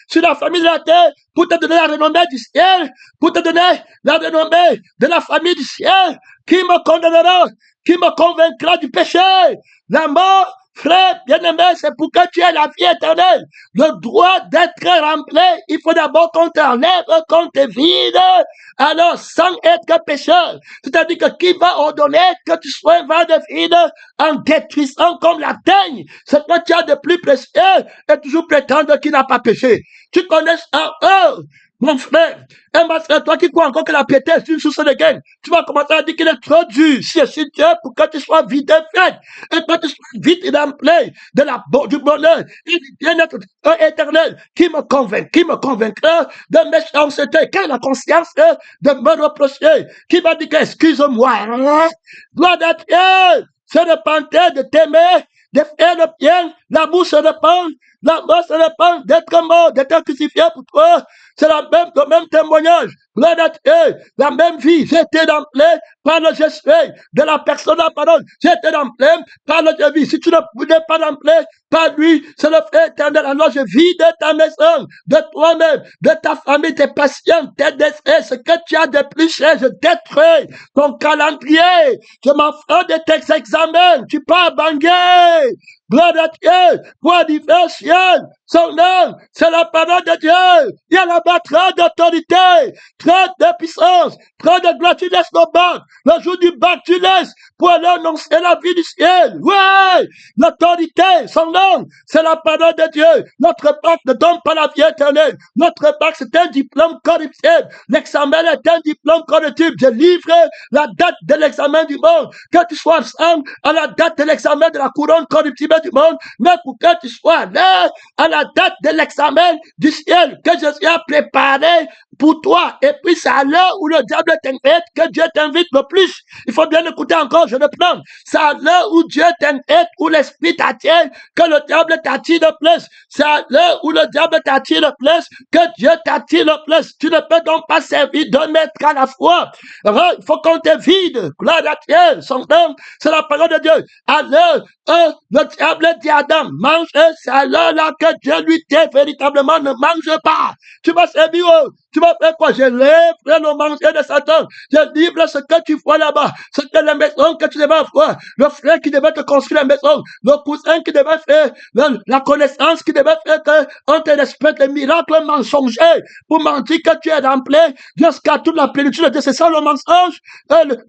sur la famille de la terre, pour te donner la renommée du ciel, pour te donner la renommée de la famille du ciel, qui me condamnera, qui me convaincra du péché, la mort. Frère bien-aimé, c'est pour que tu aies la vie éternelle. Le droit d'être rempli, il faut d'abord qu'on t'enlève, qu'on te vide. Alors, sans être pécheur, c'est-à-dire que qui va ordonner que tu sois un vin de vide en détruisant comme la teigne ce que tu as de plus précieux et toujours prétendre qu'il n'a pas péché. Tu connais ça, mon frère, et ma frère, toi qui crois encore que la piété est une source de gain, tu vas commencer à dire qu'il est trop dur, si Dieu, pour que tu sois vide et fait, et que tu sois vide rempli du bonheur et du bien-être éternel, qui me convaincra de méchanceté, qui a la conscience de me reprocher, qui va dire que excuse-moi, gloire à Dieu, se repentir de t'aimer, de faire le bien, l'amour se répand, la mort se répand, d'être mort, d'être crucifié pour toi. C'est le même témoignage. Gloire à Dieu, la même vie. J'ai été rempli par le Jésus de la personne à parole. J'ai été rempli par le Jésus. Si tu n'es pas rempli par lui, c'est le fait éternel. Alors je vis de ta maison, de toi-même, de ta famille, tes patients, tes désirs, ce que tu as de plus cher, je détruis ton calendrier. Je m'en fous de tes examens. Tu peux abanguer. Gloire à Dieu, pour diversion, son nom, c'est la parole de Dieu. Il y a là-bas trop d'autorité, trop de puissance, trop de gloire. Tu laisses le bac, le jour du bac, tu laisses pour aller annoncer la vie du ciel. Ouais, l'autorité, son nom, c'est la parole de Dieu. Notre bac ne donne pas la vie éternelle. Notre bac, c'est un diplôme corruptible. L'examen est un diplôme corruptible. Je livre la date de l'examen du monde. Que tu sois ensemble à la date de l'examen de la couronne corruptible du monde, mais pour que tu sois là à la date de l'examen du ciel que Jésus a préparé pour toi. Et puis c'est à l'heure où le diable t'inquiète que Dieu t'invite le plus. Il faut bien écouter encore, je le prends. C'est à l'heure où Dieu t'inquiète, où l'esprit t'attire, que le diable t'attire le plus. C'est à l'heure où le diable t'attire le plus, que Dieu t'attire le plus. Tu ne peux donc pas servir d'un maître à la fois. Il faut qu'on te vide. Gloire à Dieu. Son nom, c'est la parole de Dieu. À l'heure le diable dit à Adam, mange, c'est à l'heure là que Dieu lui dit véritablement, ne mange pas. Tu vas servir, tu vas faire quoi? Je lève le manger de Satan. Je livre ce que tu vois là-bas. Ce que la maison que tu devais voir. Le frère qui devait te construire la maison. Le cousin qui devait faire la connaissance qui devait faire qu'on te respecte les miracles mensongers pour mentir que tu es rempli jusqu'à toute la plénitude de Dieu. C'est ça le mensonge.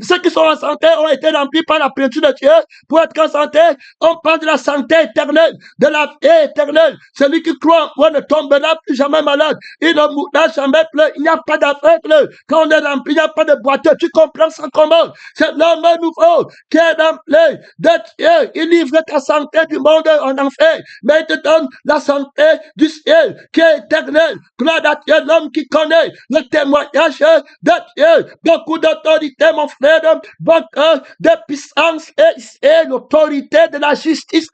Ceux qui sont en santé ont été remplis par la plénitude de Dieu. Pour être en santé, on parle de la santé éternelle, de la vie éternelle. Celui qui croit en moi ne tombera plus jamais malade. Il ne mourra jamais plein. Il n'y a pas d'aveugle. Quand on est rempli, il n'y a pas de boiteux. Tu comprends ça comment? C'est l'homme nouveau qui est rempli de Dieu. Il livre ta santé du monde en enfer. Mais il te donne la santé du ciel qui est éternelle. Gloire à Dieu, l'homme qui connaît le témoignage de Dieu. Beaucoup d'autorité, mon frère. Beaucoup de puissance et l'autorité de la justice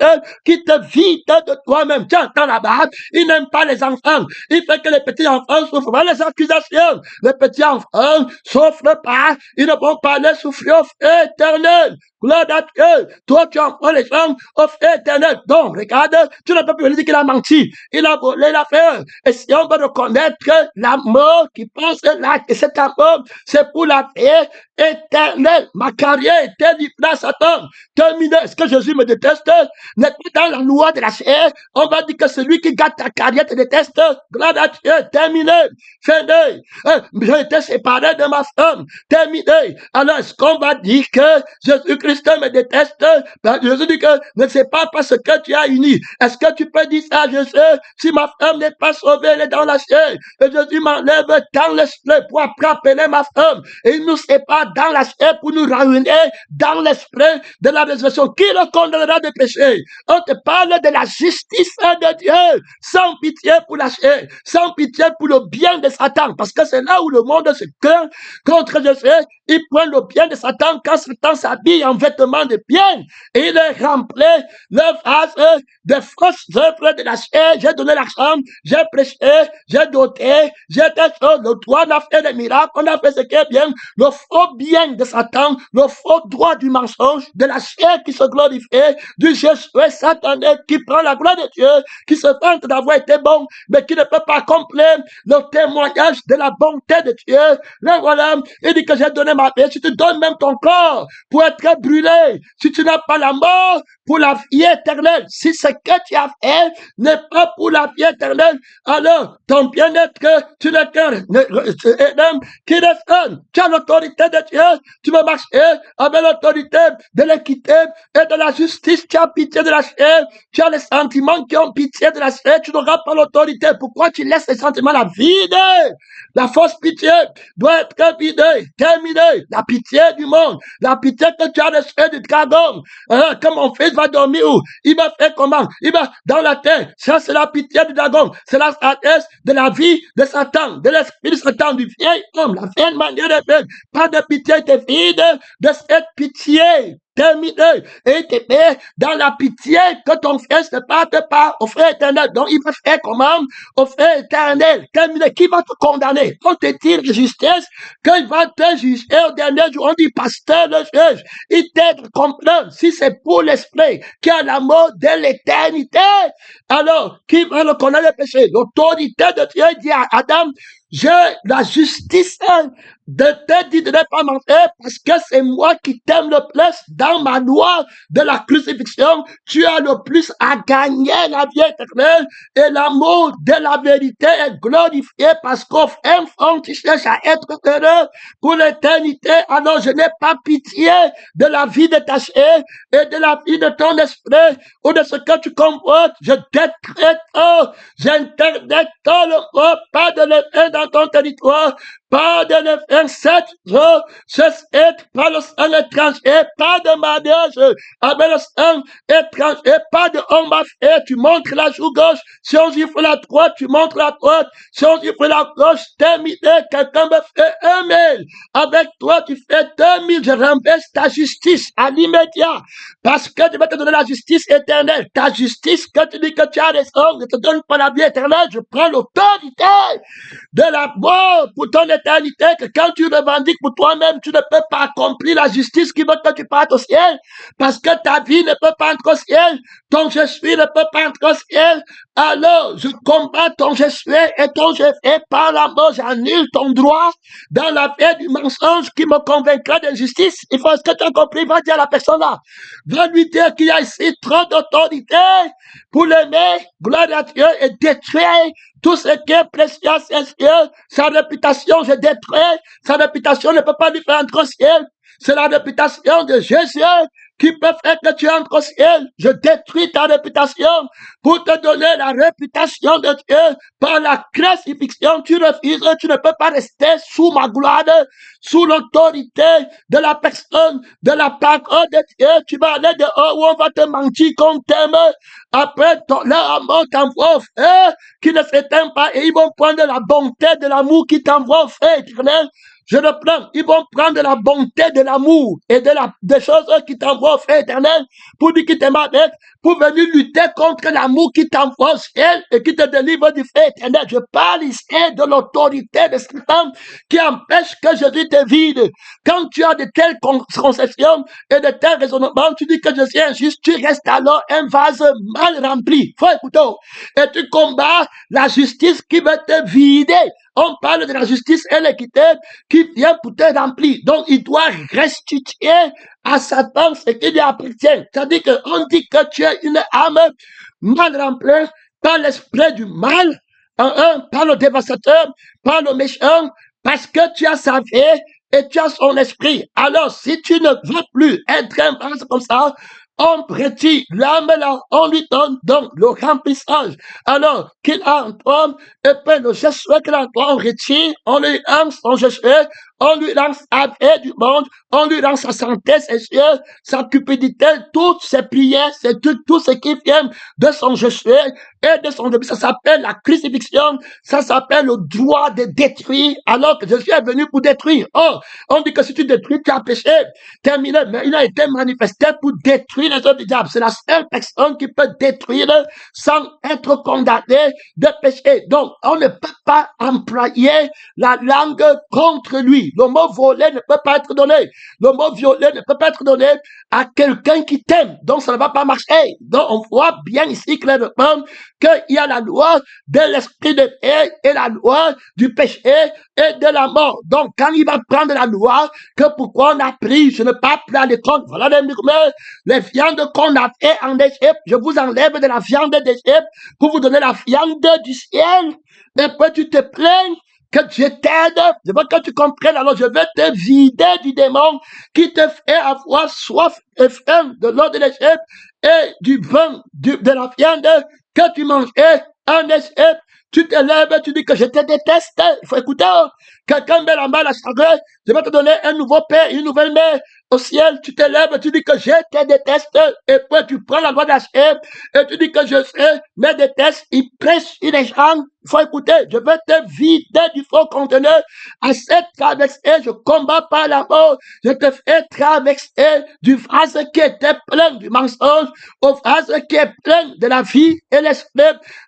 qui te vide de toi-même. Tu entends là-bas, il n'aime pas les enfants. Il fait que les petits enfants souffrent pas les accusations. Les petits enfants souffrent pas. Ils ne vont pas les souffrir éternel. Gloire à Dieu. Toi, tu envoies les gens au feu éternel. Donc, regarde, tu ne peux plus dire qu'il a menti. Il a volé l'affaire. Et si on veut reconnaître la mort qui pense là, et cet amour, c'est pour la vie éternelle. Ma carrière était livrée à Satan. Terminé. Est-ce que Jésus me déteste? N'est pas dans la loi de la chair. On va dire que celui qui garde ta carrière te déteste. Gloire à Dieu. Terminé. Fini. J'ai été séparé de ma femme. Terminé. Alors, est-ce qu'on va dire que Jésus-Christ Christ me déteste, Jésus dit que ne sais pas ce que tu as uni. Est-ce que tu peux dire ça, Jésus? Si ma femme n'est pas sauvée, elle est dans la chair, et Jésus m'enlève dans l'esprit pour après appeler ma femme, et il nous sépare dans la chair pour nous réunir dans l'esprit de la résurrection. Qui le condamnera de péché? On te parle de la justice de Dieu, sans pitié pour la chair, sans pitié pour le bien de Satan, parce que c'est là où le monde se craint contre Jésus. Il prend le bien de Satan quand Satan s'habille en vêtements de bien, et il est rempli le vase de fausses œuvres de la chair. J'ai donné l'argent, j'ai prêché, j'ai doté, j'ai fait le droit, on a fait des miracles, on a fait ce qui est bien, le faux bien de Satan, le faux droit du mensonge, de la chair qui se glorifie, du Jésus satané qui prend la gloire de Dieu, qui se vante d'avoir été bon, mais qui ne peut pas accomplir le témoignage de la bonté de Dieu. Là, voilà, il dit que j'ai donné ma vie. Si tu donnes même ton corps pour être brûlé, si tu n'as pas la mort pour la vie éternelle, si ce que tu as fait n'est pas pour la vie éternelle, alors ton bien-être, tu n'es qu'un qui reste. Tu as l'autorité de Dieu, tu vas marcher avec l'autorité de l'équité et de la justice. Tu as pitié de la chair, tu as les sentiments qui ont pitié de la chair, tu n'auras pas l'autorité. Pourquoi tu laisses les sentiments la vider? La fausse pitié doit être vidée, terminée. La pitié du monde, la pitié que tu as reçue du dragon. Quand mon fils va dormir où? Il va faire comment? Il va dans la terre. Ça, c'est la pitié du dragon. C'est la sagesse de la vie de Satan, de l'esprit de Satan, du vieil homme, la vieille manière de faire. Pas de pitié, t'es vide de cette pitié. Terminé. Et tu es dans la pitié que ton frère ne parte pas au frère éternel. Donc, il va faire comment? Au frère éternel. Terminé. Qui va te condamner? On te tire de justice, qu'il va te juger au dernier jour. On dit, pasteur, le juge, il t'aide à comprendre. Si c'est pour l'esprit qui a la mort de l'éternité, alors, qui va le condamner le péché? L'autorité de Dieu dit à Adam, j'ai la justice de te dire de ne pas mentir parce que c'est moi qui t'aime le plus dans ma loi de la crucifixion. Tu as le plus à gagner la vie éternelle et l'amour de la vérité est glorifié parce qu'enfin tu cherches à être heureux pour l'éternité. Alors je n'ai pas pitié de la vie de ta chair et de la vie de ton esprit ou de ce que tu comportes. Je décrète, j'interdis le mot, pas de l'effet dans ton territoire, pas de le faire 7 jours, pas le sang étranger, pas de mariage avec le sang étranger, pas de homme à faire, tu montres la joue gauche, si on gifle la droite, tu montres la droite, si on gifle la gauche, terminé, quelqu'un me fait 1 000, avec toi tu fais 2 000, je renverse ta justice à l'immédiat, parce que tu vas te donner la justice éternelle, ta justice, que tu dis que tu as raison, ne te donne pas la vie éternelle, je prends l'autorité de la mort pour ton éternité, que quand tu revendiques pour toi-même, tu ne peux pas accomplir la justice qui veut que tu partes au ciel, parce que ta vie ne peut pas entrer au ciel, ton je suis ne peut pas entrer au ciel, alors je combats ton je suis et ton je fais par la mort, j'annule ton droit dans la paix du mensonge qui me convaincra de justice. Il faut ce que tu as compris, va dire à la personne là, va lui dire qu'il y a ici trop d'autorité pour l'aimer, gloire à Dieu, et détruire tout ce qui est précieux, c'est sa réputation, je détruis, sa réputation ne peut pas lui faire entrer au ciel. C'est la réputation de Jésus qui peut faire que tu entres au ciel. Je détruis ta réputation pour te donner la réputation de Dieu par la crucifixion. Tu refuses, tu ne peux pas rester sous ma gloire, sous l'autorité de la personne, de la parole de Dieu. Tu vas aller dehors où on va te mentir qu'on t'aime. Après, leur amour t'envoie au feu qui ne s'éteint pas et ils vont prendre la bonté de l'amour qui t'envoie au feu éternel. Je le prends. Ils vont prendre la bonté de l'amour et des choses qui t'envoient au feu éternel pour dire qu'ils t'aiment avec, pour venir lutter contre l'amour qui t'envoie au ciel et qui te délivre du feu éternel. Je parle ici de l'autorité de Satan qui empêche que Jésus te vide. Quand tu as de telles conceptions et de tels raisonnements, tu dis que je suis injuste, tu restes alors un vase mal rempli. Faut écouter. Et tu combats la justice qui veut te vider. On parle de la justice et l'équité qui vient pour te remplir. Donc, il doit restituer à Satan ce qui lui appartient. C'est-à-dire qu'on dit que tu es une âme mal remplie par l'esprit du mal, par le dévastateur, par le méchant, parce que tu as sa vie et tu as son esprit. Alors, si tu ne veux plus être un vase comme ça, on retire l'âme là, on lui donne donc le remplissage. Alors, qu'il a en toi, et puis le Jésus qu'il a en toi, on retire, on lui lance son Jésus, on lui lance la vie du monde, on lui lance sa santé, ses yeux, sa cupidité, toutes ses prières, tout ce qui vient de son Jésus et de son début. Ça s'appelle la crucifixion, ça s'appelle le droit de détruire, alors que Jésus est venu pour détruire. Oh, on dit que si tu détruis, tu as péché. Terminé, mais il a été manifesté pour détruire les œuvres du diable. C'est la seule personne qui peut détruire sans être condamné de péché. Donc, on ne peut pas employer la langue contre lui. Le mot voler ne peut pas être donné. Le mot violer ne peut pas être donné à quelqu'un qui t'aime. Donc, ça ne va pas marcher. Donc, on voit bien ici clairement qu'il y a la loi de l'esprit de paix et la loi du péché et de la mort. Donc, quand il va prendre la loi, que pourquoi on a pris, je ne pas pris à l'école, voilà les viandes qu'on a fait en Égypte, je vous enlève de la viande d'Égypte pour vous donner la viande du ciel. Et puis tu te plains que Dieu t'aide. Je veux que tu comprennes. Alors je vais te vider du démon qui te fait avoir soif et faim de l'eau de l'Égypte et du vin de la viande que tu mangeais en Égypte. Tu te lèves, tu dis que je te déteste. Il faut écouter. Quelqu'un met la main à la chagrin. Je vais te donner un nouveau père, une nouvelle mère. Au ciel, tu te lèves, tu dis que je te déteste, et puis tu prends la loi d'Hachem, et tu dis que je sais, mais déteste, il prêche sur les gens. Il faut écouter, je vais te vider du faux conteneur. À cette traversée, je combats par la mort, je te fais traverser du vase qui était plein du mensonge au vase qui est plein de la vie et l'esprit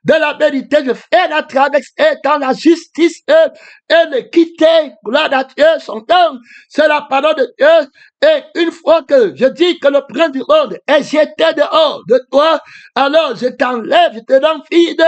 de la vérité. Je fais la traversée dans la justice et le quitter. Gloire à Dieu, son temps. C'est la parole de Dieu. Et une fois que je dis que le prince du monde est jeté dehors de toi, alors je t'enlève, je te donne vide,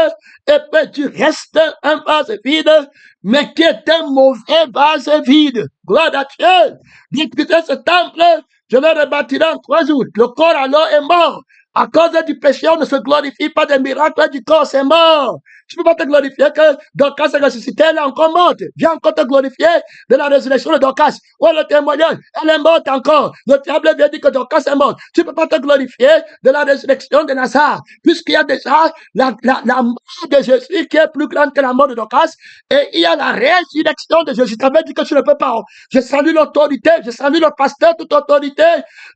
et puis tu restes un vase vide, mais qui est un mauvais vase vide. Gloire à Dieu. Détruisez ce temple, je le rebâtirai en 3 jours. Le corps alors est mort. À cause du péché, on ne se glorifie pas des miracles du corps, c'est mort. Je ne peux pas te glorifier que Dorcas est ressuscité, elle est encore morte. Viens encore te glorifier de la résurrection de Dorcas. Ouais, le témoignage, elle est morte encore. Le diable vient dire que Dorcas est morte. Tu ne peux pas te glorifier de la résurrection de Nazar, puisqu'il y a déjà la mort de Jésus qui est plus grande que la mort de Dorcas, et il y a la résurrection de Jésus. Ça veut dire que tu ne peux pas. Je salue l'autorité, je salue le pasteur, toute autorité,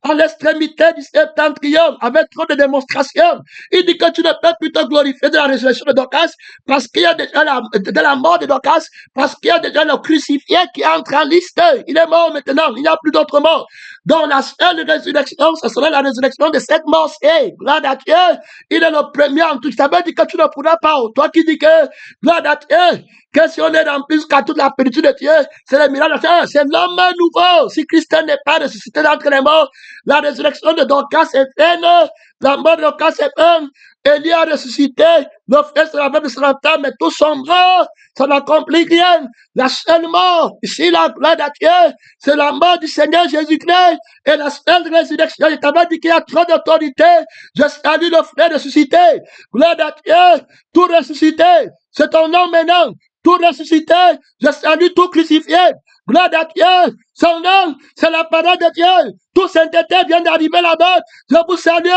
à l'extrémité du septentrion, avec trop de démonstrations. Il dit que tu ne peux plus te glorifier de la résurrection de Dorcas, parce qu'il y a déjà de la mort de Dorcas, parce qu'il y a déjà le crucifié qui entre en liste. Il est mort maintenant, il n'y a plus d'autre mort. Donc la seule résurrection, ce sera la résurrection de cette mort. Gloire à Dieu, il est le premier en tout. Ça veut dire que tu ne pourras pas. Toi qui dis que, gloire à Dieu, que si on est dans plus qu'à toute la plénitude de Dieu, c'est le miracle. C'est l'homme nouveau. Si Christ n'est pas ressuscité d'entre les morts, la résurrection de Dorcas est pleine, la mort de Dorcas est pleine. Élie a ressuscité, le frère se rappelle de sa femme, mais tout son bras, ça n'accomplit rien. La seule mort, ici, la gloire de Dieu, c'est la mort du Seigneur Jésus-Christ et la seule résurrection. Je t'avais dit qu'il y a trop d'autorité. Je salue le frère ressuscité. Gloire de Dieu, tout ressuscité. C'est ton nom maintenant. Tout ressuscité. Je salue tout crucifié. Gloire à Dieu. Son nom, c'est la parole de Dieu. Tout sainteté vient d'arriver là-bas. Je vous salue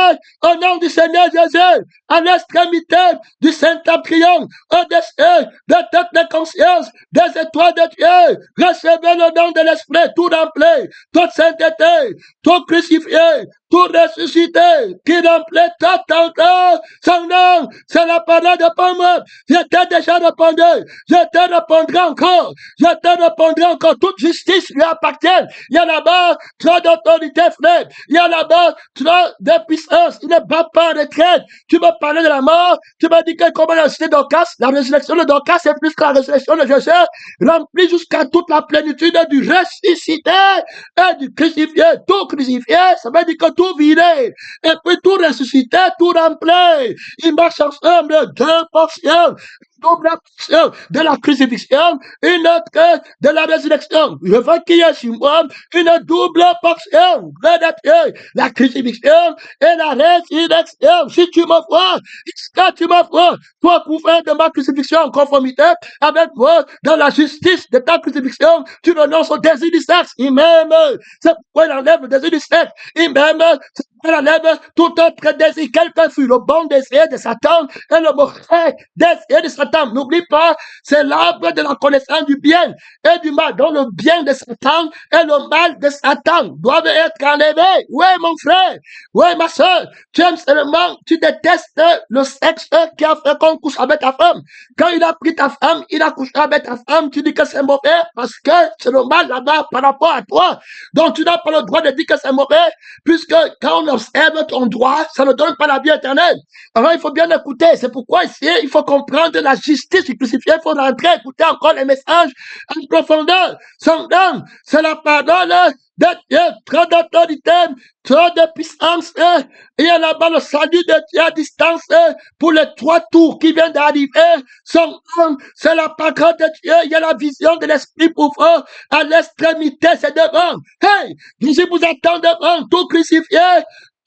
au nom du Seigneur Jésus, à l'extrémité du Saint-Triomphe, au-dessus de toutes les consciences, des étoiles de Dieu. Recevez le nom de l'Esprit, tout rempli, toute sainteté, tout crucifié, tout ressuscité, qui remplit tout encore. Son nom, c'est la parole de Pomme. Je t'ai déjà répondu. Je te répondrai encore. Je te répondrai encore. Toute justice lui appartient. Il y a là-bas trop d'autorité, frère. Il y a là-bas trop de puissance. Il ne bat pas en retraite. Tu me parlais de la mort. Tu m'as dit que comment la résurrection de Dorcas, la résurrection de Dorcas est plus que la résurrection de Jésus, remplie jusqu'à toute la plénitude du ressuscité et du crucifié. Tout crucifié, ça veut dire que tout viré. Et puis tout ressuscité, tout rempli. Il marche ensemble, 2 portions. double portion de la crucifixion, une autre de la résurrection. Je veux qu'il y ait sur moi une double portion. Gloire à Dieu. La crucifixion et la résurrection. Si tu me vois, quand tu me vois, toi couvert de ma crucifixion en conformité avec moi, dans la justice de ta crucifixion, tu renonces au désir du sexe. Il m'aime. C'est pourquoi il enlève le désir du sexe. Il m'aime. C'est pourquoi il enlève tout autre désir. Quelqu'un fut le bon désir de Satan et le mauvais désir de Satan. N'oublie pas, c'est l'arbre de la connaissance du bien et du mal. Donc le bien de Satan et le mal de Satan doivent être enlevés. Oui, mon frère. Oui, ma soeur. Tu aimes seulement, tu détestes le sexe qui a fait qu'on couche avec ta femme. Quand il a pris ta femme, il a couché avec ta femme, tu dis que c'est mauvais parce que c'est le mal là-bas par rapport à toi. Donc tu n'as pas le droit de dire que c'est mauvais puisque quand on observe ton droit, ça ne donne pas la vie éternelle. Alors il faut bien écouter. C'est pourquoi ici, il faut comprendre la justice du crucifié. Il faut rentrer, écouter encore les messages en profondeur. Son âme, c'est la parole de Dieu, trop d'autorité, trop de puissance, il y a là-bas le salut de Dieu à distance pour les 3 tours qui viennent d'arriver. Son âme, c'est la parole de Dieu, il y a la vision de l'esprit pour vous à l'extrémité, c'est devant. Hey, je vous attends devant, tout crucifié,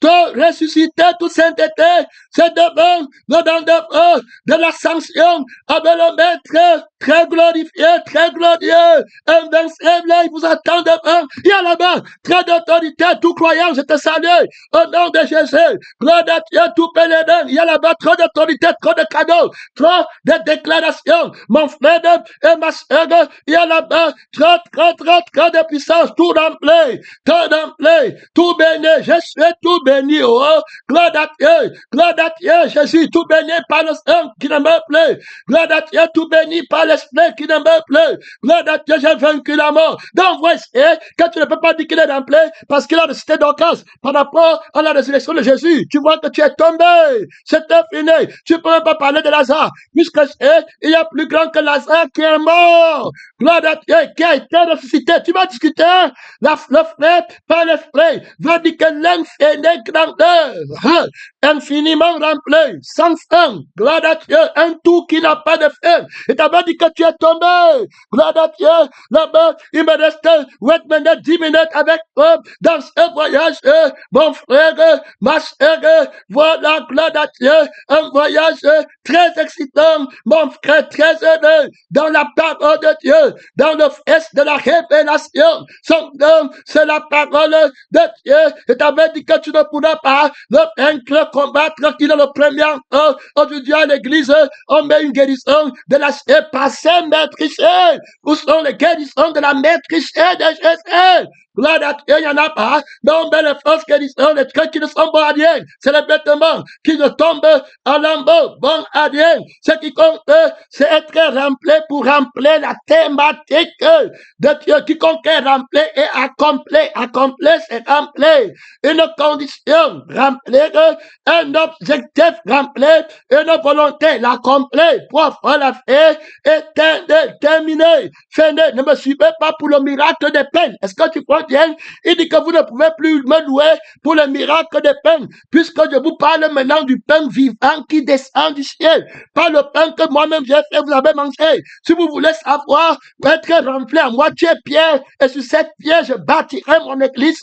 tout ressuscité, tout sainteté, c'est devant, devant de la sanction avec le maître très glorifié, très glorieux, invincible, il vous attend devant, il y a là-bas, très d'autorité, tout croyant, je te salue, au nom de Jésus, gloire à Dieu, tout pèlerin, il y a là-bas, trop d'autorité, trop de cadeaux, trop de déclarations, mon frère et ma soeur, il y a là-bas, trop de puissance, tout rempli, tout béni, je suis tout béni, oh, gloire à Dieu, Jésus, tout béni par le sang qui ne meurt plus, gloire à Dieu, tout béni par l'esprit qui ne meurt plus, gloire à Dieu, j'ai vaincu la mort. Donc voici que tu ne peux pas dire qu'il est rempli parce qu'il a ressuscité Dorcas par rapport à la résurrection de Jésus. Tu vois que tu es tombé, c'était fini. Tu ne peux même pas parler de Lazare puisque il y a plus grand que Lazare qui est mort, gloire à Dieu, qui a été ressuscité. Tu vas discuter le frère par l'esprit va dire que l'infini grandeur, infiniment rempli, sans fin, gloire à Dieu, un tout qui n'a pas de fin. Et t'avais dit que tu es tombé, gloire à Dieu, là-bas, il me reste 10 minutes avec toi dans ce voyage, mon frère, ma soeur, voilà, gloire à Dieu, un voyage très excitant, mon frère, très heureux, dans la parole de Dieu, dans le fest de la révélation, son nom, c'est la parole de Dieu, et t'avais dit que tu ne pourras pas le vaincre, combattre, qu'il est le premier aujourd'hui à l'église, on met une guérison de la passée maîtrisée. Où sont les guérisons de la maîtrisée de Jésus? Gloire à Dieu, il n'y en a pas. Mais on met les fausses guérisons, les trucs qui ne sont bons à rien. C'est les vêtements qui ne tombent en lambeaux, bons à rien. Ce qui compte, c'est être rempli pour remplir la thématique de Dieu. Quiconque est rempli et accompli, c'est rempli. Une condition, remplir, un objectif, remplir, une volonté, l'accomplir. Pour avoir la fait, terminé, fini. Ne me suivez pas pour le miracle des peines. Est-ce que tu crois bien? Il dit que vous ne pouvez plus me louer pour le miracle des peines, puisque je vous parle maintenant du pain vivant qui descend du ciel. Pas le pain que moi-même j'ai fait, vous avez mangé. Si vous voulez savoir, être rempli à moitié pierre, et sur cette pierre, je bâtirai mon église.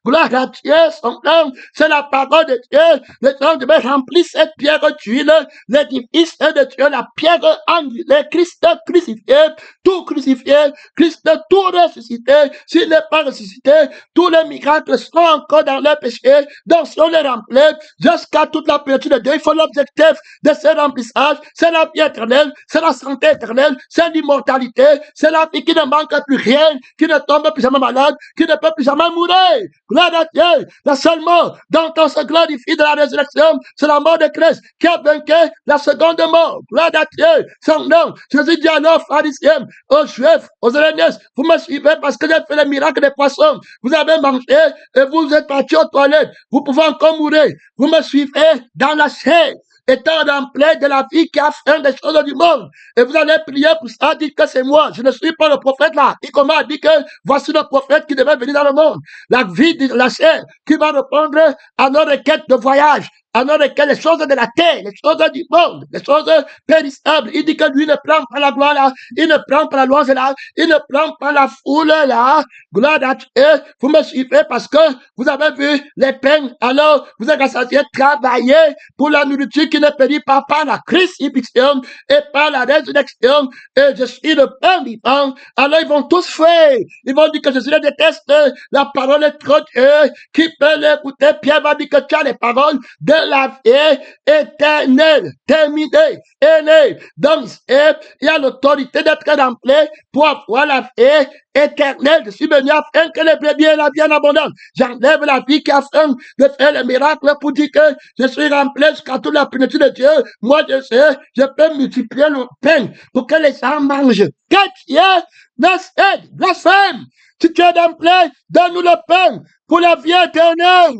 Gloire à Dieu, son nom, c'est la parole de Dieu. Le temps de remplir cette pierre d'huile, l'édifice de Dieu, la pierre angulaire, Christ crucifié, tout crucifié, Christ tout ressuscité. S'il n'est pas ressuscité, tous les miracles sont encore dans leur péché. Donc si on les remplit jusqu'à toute la plénitude de Dieu, il faut l'objectif de ce remplissage, c'est la vie éternelle, c'est la santé éternelle, c'est l'immortalité, c'est la vie qui ne manque plus rien, qui ne tombe plus jamais malade, qui ne peut plus jamais mourir. Gloire à Dieu, la seule mort dont on se glorifie de la résurrection, c'est la mort de Christ qui a vaincu la seconde mort. Gloire à Dieu, son nom. Jésus dit alors aux pharisiens, aux juifs, aux hellénistes, vous me suivez parce que j'ai fait le miracle des poissons. Vous avez mangé et vous êtes partis aux toilettes. Vous pouvez encore mourir. Vous me suivez dans la chair, étant rempli de la vie qui a fait des choses du monde. Et vous allez prier pour ça, dire que c'est moi. Je ne suis pas le prophète là. Il commence à dire que voici le prophète qui devait venir dans le monde. La vie de la chair qui va répondre à nos requêtes de voyage, alors lesquelles les choses de la terre, les choses du monde, les choses périssables. Il dit que lui ne prend pas la gloire là, il ne prend pas la louange là, il ne prend pas la foule là. Gloire à Dieu. Vous me suivez parce que vous avez vu les peines. Alors, vous êtes censé travailler pour la nourriture qui ne périt pas par la crucifixion et par la résurrection. Et je suis le pain vivant. Alors, ils vont tous faire. Ils vont dire que Jésus les déteste. La parole est trop Dieu. Qui peut l'écouter? Pierre va dire que tu as les paroles de la vie éternelle, terminée, aînée. Donc, il y a l'autorité d'être rempli pour avoir la vie éternelle. Je suis venu afin que les brebis aient la vie en abondance. J'enlève la vie qui a faim de faire le miracle pour dire que je suis rempli jusqu'à toute la plénitude de Dieu. Moi, je sais, je peux multiplier le pain pour que les gens mangent. Chrétien, blasphème. Si tu es rempli, donne-nous le pain pour la vie éternelle.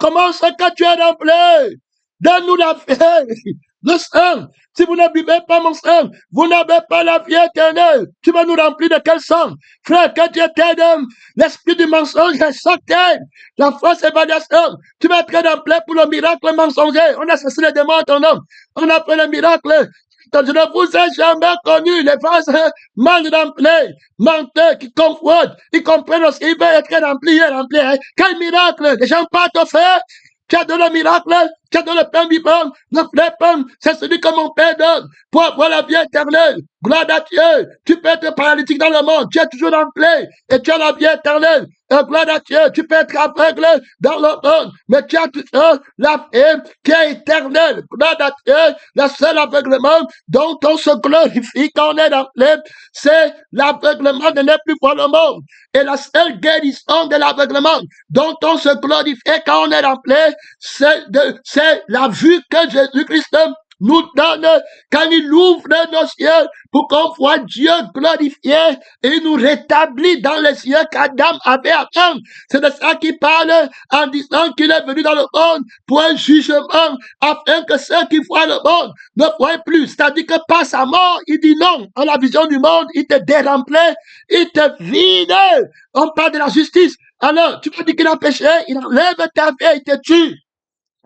Comment c'est que tu es rempli? Donne-nous la vie. Le sang. Si vous ne buvez pas mon sang, vous n'avez pas la vie éternelle. Tu vas nous remplir de quel sang? Frère, que Dieu t'aide. L'esprit du mensonge est sorti. La fausse évaluation. Tu vas être rempli pour le miracle mensonger. On a cessé les démons en ton nom. On a fait le miracle. Je ne vous ai jamais connu les vases mal remplis, menteurs, qui confondent, ils comprennent aussi, ils veulent être remplis. Quel miracle! Les gens partent au fait. Tu as donné le miracle, tu as donné le pain vivant, le vrai pain, c'est celui que mon Père donne pour avoir la vie éternelle. Gloire à Dieu. Tu peux être paralytique dans le monde, tu es toujours rempli et tu as la vie éternelle. Gloire à Dieu. Tu peux être aveugle dans le monde, mais tu as toujours la vie qui est éternelle. Gloire à Dieu. Le seul aveuglement dont on se glorifie quand on est rempli, c'est l'aveuglement de ne plus voir le monde. Et la seule guérison de l'aveuglement dont on se glorifie quand on est rempli, c'est la vue que Jésus-Christ nous donne quand il ouvre nos yeux pour qu'on voit Dieu glorifié et il nous rétablit dans les yeux qu'Adam avait avant. C'est de ça qu'il parle en disant qu'il est venu dans le monde pour un jugement afin que ceux qui voient le monde ne voient plus. C'est-à-dire que par sa mort, il dit non. En la vision du monde, il te déremplit, il te vide. On parle de la justice. Alors, tu peux dire qu'il a péché, il enlève ta vie, il te tue.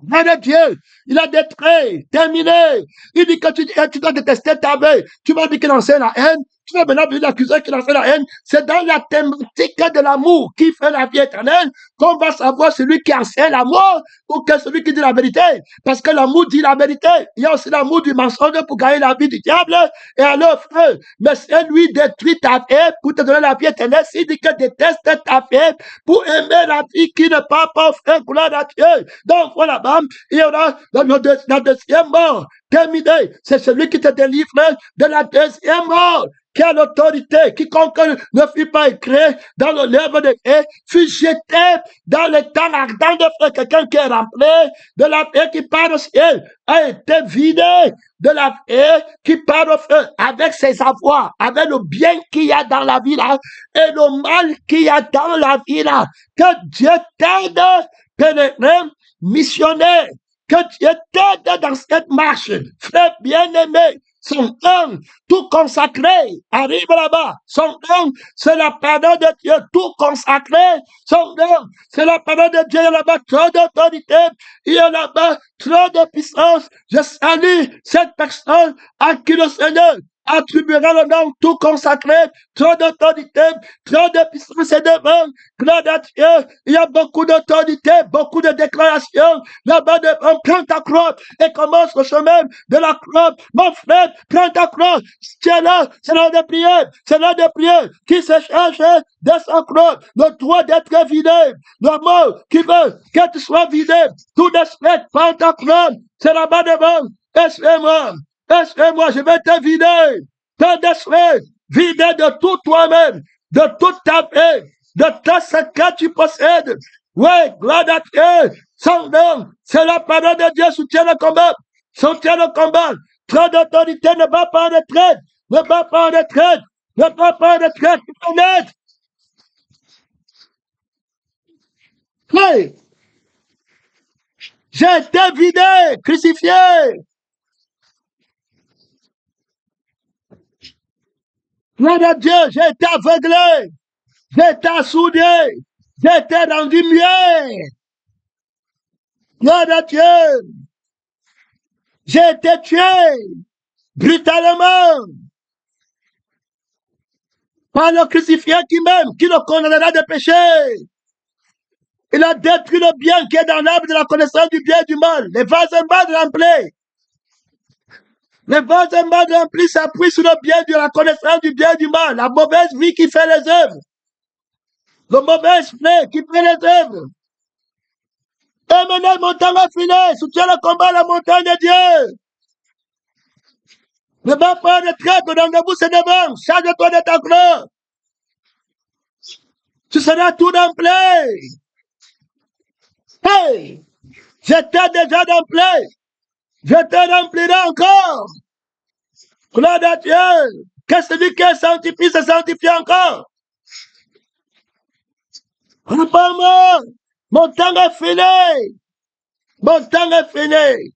Vrai de Dieu, il a détruit, terminé. Il dit que tu dois détester ta vie. Tu vas dire qu'il enseigne la haine. Tu vas maintenant l'accuser qu'il enseigne la haine. C'est dans la thématique de l'amour qui fait la vie éternelle qu'on va savoir celui qui enseigne l'amour ou que celui qui dit la vérité. Parce que l'amour dit la vérité. Il y a aussi l'amour du mensonge pour gagner la vie du diable. Et alors, frère, mais c'est lui détruit ta vie pour te donner la vie éternelle. S'il dit que déteste ta vie pour aimer la vie qui ne part pas, frère, gloire à Dieu. Donc, voilà, il y aura la deuxième mort. Terminé. C'est celui qui te délivre de la deuxième mort. Qui a l'autorité, quiconque ne fut pas écrit dans le livre de vie, fut jeté dans le temps ardent de feu. Quelqu'un qui est rempli de la vie qui part au ciel a été vidé de la vie qui part au feu avec ses avoirs, avec le bien qu'il y a dans la vie là et le mal qu'il y a dans la vie là. Que Dieu t'aide, pénétré, missionnaire. Que Dieu t'aide dans cette marche, frère bien-aimé. Son âme, tout consacré, arrive là-bas. Son âme, c'est la parole de Dieu, tout consacré. Son âme, c'est la parole de Dieu. Il y a là-bas trop d'autorité. Il y a là-bas trop de puissance. Je salue cette personne à qui le Seigneur attribuera le nom tout consacré, trop d'autorité, trop de puissance et de vent. Gloire à Dieu. Il y a beaucoup d'autorité, beaucoup de déclarations. Là-bas, on prend ta croix et commence le chemin de la croix. Mon frère, prends ta croix. Tu es là, c'est l'heure de prier. C'est l'heure de prier. Qui se cherche de sa croix, le droit d'être vidé. Le mot qui veut que tu sois vidé. Tout d'esprit, prends ta croix. C'est là-bas devant. Laisse-moi. Laisse-moi, je vais te vider. Ton esprit, vider de tout toi-même, de toute ta vie, de tout ce que tu possèdes. Oui, gloire à Dieu. Son nom, c'est la parole de Dieu, soutient le combat. Soutient le combat. Trop d'autorité ne va pas en retraite. Ne va pas en retraite. Ne va pas en retraite. Honnête. Oui. J'ai été vidé, crucifié. Gloire à Dieu, j'ai été aveuglé, j'ai été assourdé, j'ai été rendu muet. Gloire à Dieu. J'ai été tué brutalement par le crucifié qui m'aime, qui le condamnera de péché. Il a détruit le bien qui est dans l'arbre de la connaissance du bien et du mal. Les vases mal remplis. Les vases mal remplis s'appuient sur le bien de la connaissance du bien et du mal. La mauvaise vie qui fait les œuvres. Le mauvais esprit qui fait les œuvres. Et maintenant, mon temps est fini. Soutiens le combat à la montagne de Dieu. Ne va pas de traite, dans debout, c'est devant. Charge-toi de ta gloire. Tu seras tout rempli. Hey! J'étais déjà rempli. Je te remplirai encore. Gloire à Dieu. Que celui qui est sanctifié se sanctifie encore. Réponds-moi. Mon temps est fini. Mon temps est fini.